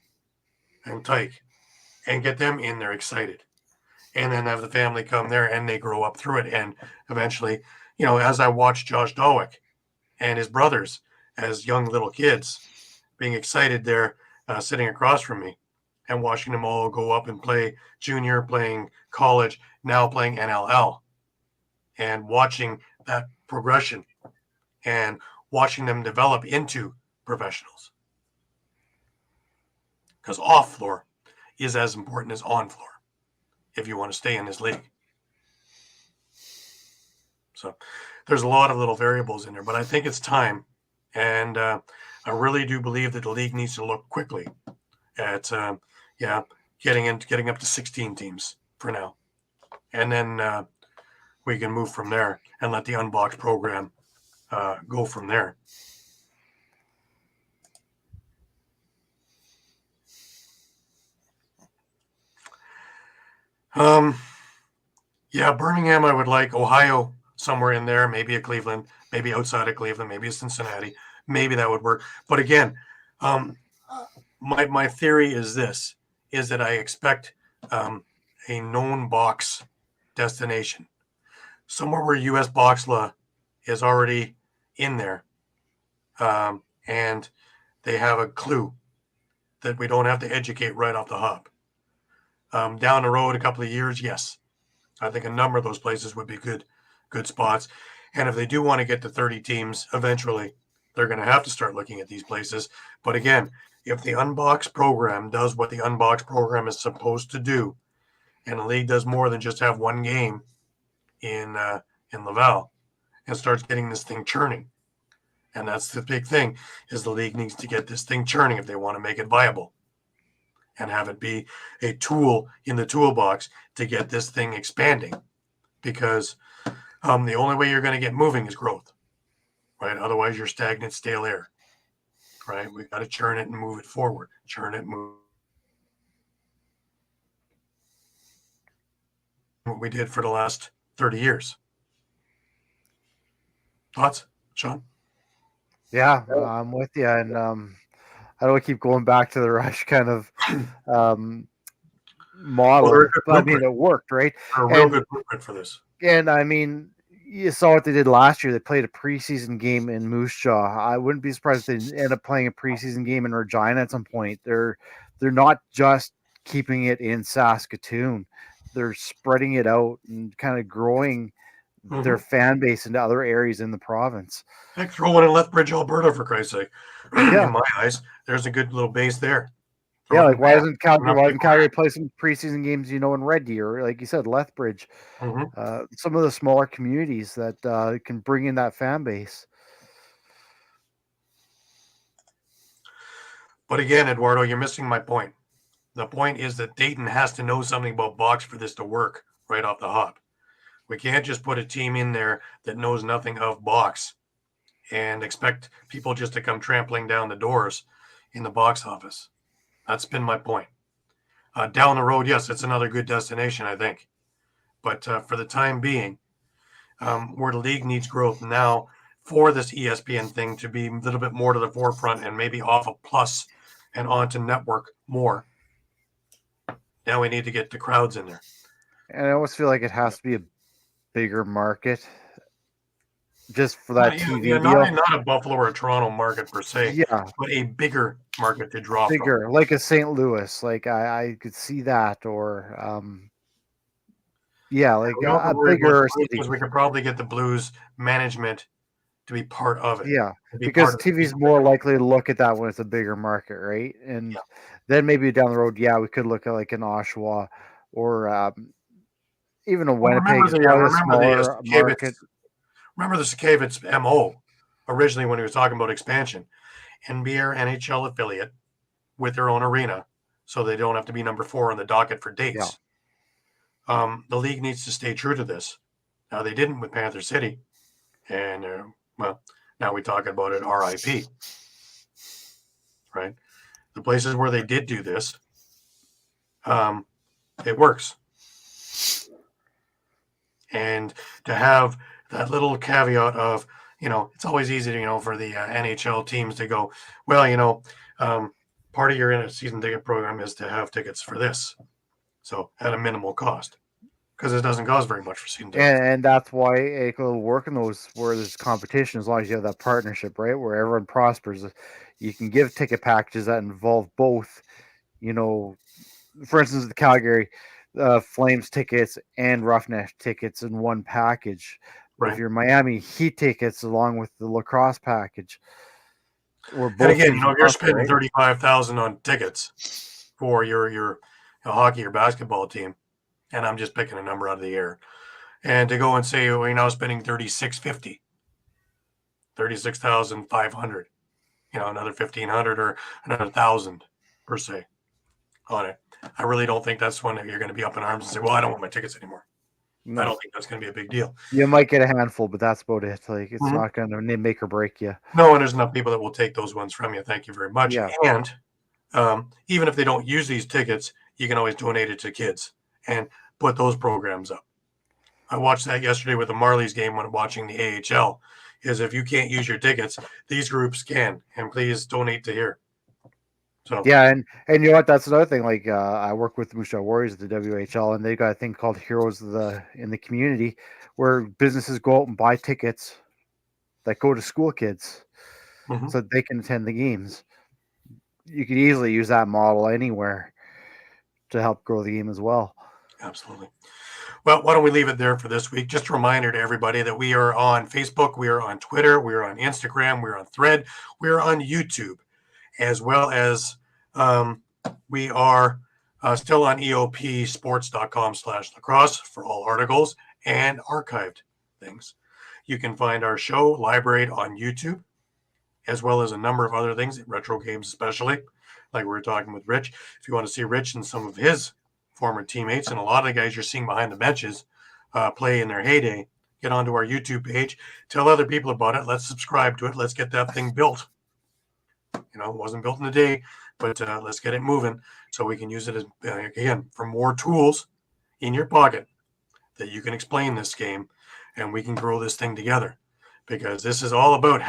and tyke, and get them in there excited, and then have the family come there and they grow up through it. And eventually, as I watched Josh Dawick and his brothers as young little kids being excited there, sitting across from me, and watching them all go up and play junior, playing college, now playing NLL, and watching that progression and watching them develop into professionals. Because off floor is as important as on floor if you want to stay in this league. So there's a lot of little variables in there, but I think it's time. And I really do believe that the league needs to look quickly at getting up to 16 teams for now, and then we can move from there and let the Unboxed program go from there. Birmingham, I would like. Ohio, somewhere in there, maybe a Cleveland, maybe outside of Cleveland, maybe a Cincinnati, maybe that would work. But again, my theory is that I expect a known box destination, somewhere where U.S. box law is already in there, and they have a clue that we don't have to educate right off the hop. Down the road, a couple of years, yes, I think a number of those places would be good spots. And if they do want to get to 30 teams eventually, they're going to have to start looking at these places. But again, if the Unboxed program does what the Unboxed program is supposed to do, and the league does more than just have 1 game in Laval, and starts getting this thing churning, and that's the big thing, is the league needs to get this thing churning if they want to make it viable, and have it be a tool in the toolbox to get this thing expanding, because the only way you're going to get moving is growth, right? Otherwise, you're stagnant, stale air, right? We've got to churn it and move it forward. Churn it, move. What we did for the last 30 years. Thoughts, Shawn? Yeah, I'm with you. And I don't keep going back to the Rush kind of model. Well, but I mean, it worked, right? A real good blueprint for this. And I mean, you saw what they did last year. They played a preseason game in Moose Jaw. I wouldn't be surprised if they end up playing a preseason game in Regina at some point. They're not just keeping it in Saskatoon. They're spreading it out and kind of growing their fan base into other areas in the province. Heck, throw one in Lethbridge, Alberta, for Christ's sake. Yeah. In my eyes, there's a good little base there. Yeah, like why doesn't Calgary play some preseason games, in Red Deer, or like you said, Lethbridge, some of the smaller communities that can bring in that fan base. But again, Eduardo, you're missing my point. The point is that Dayton has to know something about box for this to work right off the hop. We can't just put a team in there that knows nothing of box and expect people just to come trampling down the doors in the box office. That's been my point. Down the road, yes, it's another good destination, I think. But for the time being, where the league needs growth now for this ESPN thing to be a little bit more to the forefront and maybe off of Plus and onto network more. Now we need to get the crowds in there. And I almost feel like it has to be a bigger market just for that TV deal. Not a Buffalo or a Toronto market per se, yeah, but a bigger market to draw bigger, from. like a St. Louis. Like I could see that, or a bigger city. We could probably get the Blues management to be part of it. Yeah, because TV's more likely to look at that when it's a bigger market, right? And then maybe down the road, we could look at like an Oshawa or even a Winnipeg. Remember the Sakavitz MO originally when he was talking about expansion. NBR NHL affiliate with their own arena so they don't have to be number 4 on the docket for dates. Yeah. The league needs to stay true to this. Now, they didn't with Panther City. And, now we talk about it RIP. Right? The places where they did do this, it works. And to have that little caveat of, it's always easy to, for the NHL teams to go, well, part of your season ticket program is to have tickets for this. So at a minimal cost, because it doesn't cost very much for season tickets. And that's why it will work in those where there's competition, as long as you have that partnership, right? Where everyone prospers. You can give ticket packages that involve both, for instance, the Calgary Flames tickets and Roughneck tickets in one package. Right. If you're Miami Heat tickets along with the Lacrosse package. And again, if you're spending $35,000 on tickets for your hockey or basketball team, and I'm just picking a number out of the air, and to go and say we're now spending $36,500, $36,500, another $1,500 or another $1,000 per se on it. I really don't think that's one that you're going to be up in arms and say, well, I don't want my tickets anymore. No. I don't think that's going to be a big deal. You might get a handful, but that's about it. Like it's not going to make or break you. No, and there's enough people that will take those ones from you. Thank you very much. Yeah. And even if they don't use these tickets, you can always donate it to kids and put those programs up. I watched that yesterday with the Marlies game when watching the AHL. Is if you can't use your tickets, these groups can, and please donate to here. So yeah, and you know what? That's another thing. Like I work with the Moose Jaw Warriors at the WHL, and they got a thing called Heroes in the Community, where businesses go out and buy tickets that go to school kids, so that they can attend the games. You could easily use that model anywhere to help grow the game as well. Absolutely. Well, why don't we leave it there for this week? Just a reminder to everybody that we are on Facebook, we are on Twitter, we are on Instagram, we are on Thread, we are on YouTube, as well as we are still on eopsports.com/lacrosse for all articles and archived things. You can find our show library on YouTube, as well as a number of other things, retro games especially, like we were talking with Rich. If you want to see Rich and some of his former teammates, and a lot of the guys you're seeing behind the benches play in their heyday, get onto our YouTube page, tell other people about it, let's subscribe to it, let's get that thing built. It wasn't built in a day, but let's get it moving so we can use it as, again, for more tools in your pocket that you can explain this game, and we can grow this thing together, because this is all about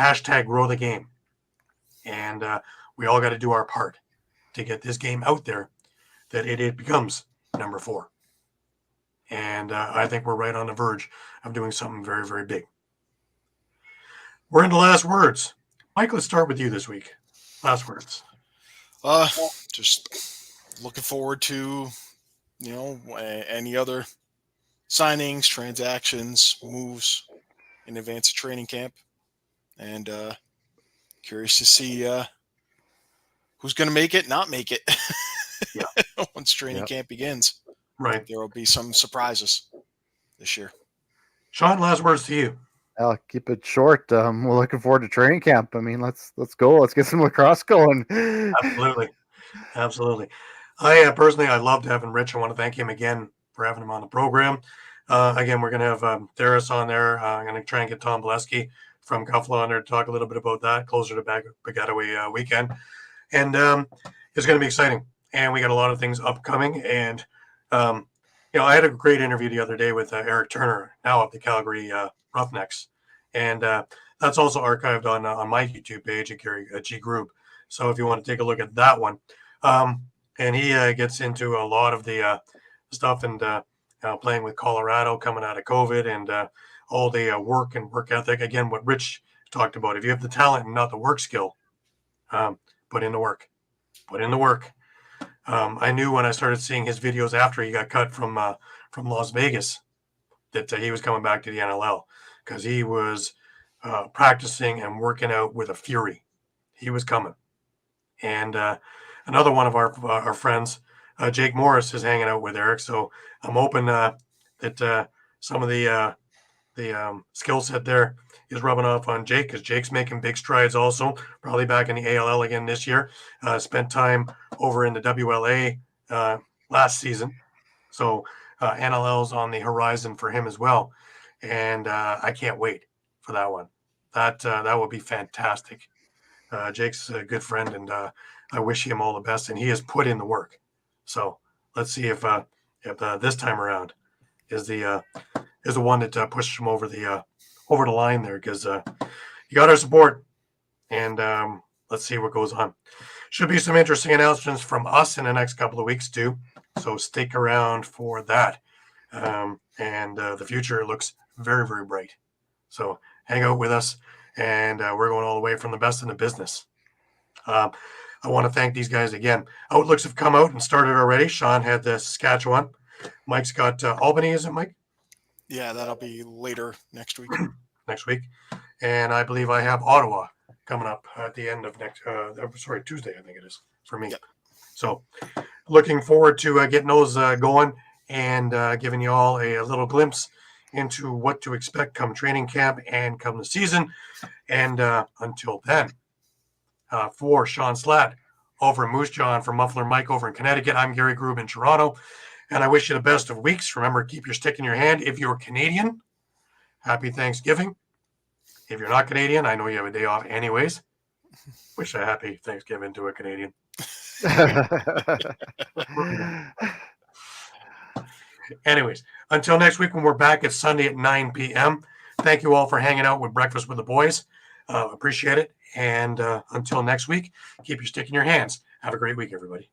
#grow the game. And we all got to do our part to get this game out there that it becomes number 4. And I think we're right on the verge of doing something very, very big. We're into last words. Mike, let's start with you this week. Last words. Just looking forward to, any other signings, transactions, moves in advance of training camp, and curious to see who's going to make it, not make it. Yeah. Once training camp begins, right, there will be some surprises this year. Shawn, last words to you. I'll keep it short. We're looking forward to training camp. I mean, let's go. Let's get some lacrosse going. Absolutely. I personally, I loved having Rich. I want to thank him again for having him on the program. Again, we're going to have Darius on there. I'm going to try and get Tom Bolesky from Cuffla on there to talk a little bit about that closer to Piscataway weekend. And it's going to be exciting. And we got a lot of things upcoming. And, I had a great interview the other day with Eric Turner, now of the Calgary Roughnecks. And that's also archived on my YouTube page at G Groob. So if you want to take a look at that one. And he gets into a lot of the stuff and playing with Colorado coming out of COVID and all the work and work ethic. Again, what Rich talked about. If you have the talent and not the work skill, put in the work. Put in the work. I knew when I started seeing his videos after he got cut from Las Vegas that he was coming back to the NLL because he was practicing and working out with a fury. He was coming. And another one of our friends, Jake Morris, is hanging out with Eric. So I'm hoping that some of the skill set there is rubbing off on Jake because Jake's making big strides also, probably back in the ALL again this year. Spent time over in the WLA last season. So NLL's on the horizon for him as well. And I can't wait for that one. That would be fantastic. Jake's a good friend, and I wish him all the best. And he has put in the work. So let's see if this time around is the one that pushes him over the line there, because you got our support, and let's see what goes on. Should be some interesting announcements from us in the next couple of weeks too. So stick around for that. And the future looks very, very bright. So hang out with us. And we're going all the way from the best in the business. I want to thank these guys again. Outlooks have come out and started already. Shawn had the Saskatchewan. Mike's got Albany, is it, Mike? Yeah, that'll be later next week. Next week. And I believe I have Ottawa coming up at the end of Tuesday, I think it is, for me. Yep. So looking forward to getting those going and giving you all a little glimpse into what to expect come training camp and come the season. And until then, for Shawn Slaght over in Moose Jaw, for Muffler Mike over in Connecticut, I'm Gary Groob in Toronto. And I wish you the best of weeks. Remember, keep your stick in your hand. If you're Canadian, happy Thanksgiving. If you're not Canadian, I know you have a day off anyways. Wish a happy Thanksgiving to a Canadian. Anyways, until next week when we're back, it's Sunday at 9 p.m. Thank you all for hanging out with Breakfast with the Boys. Appreciate it. And until next week, keep your stick in your hands. Have a great week, everybody.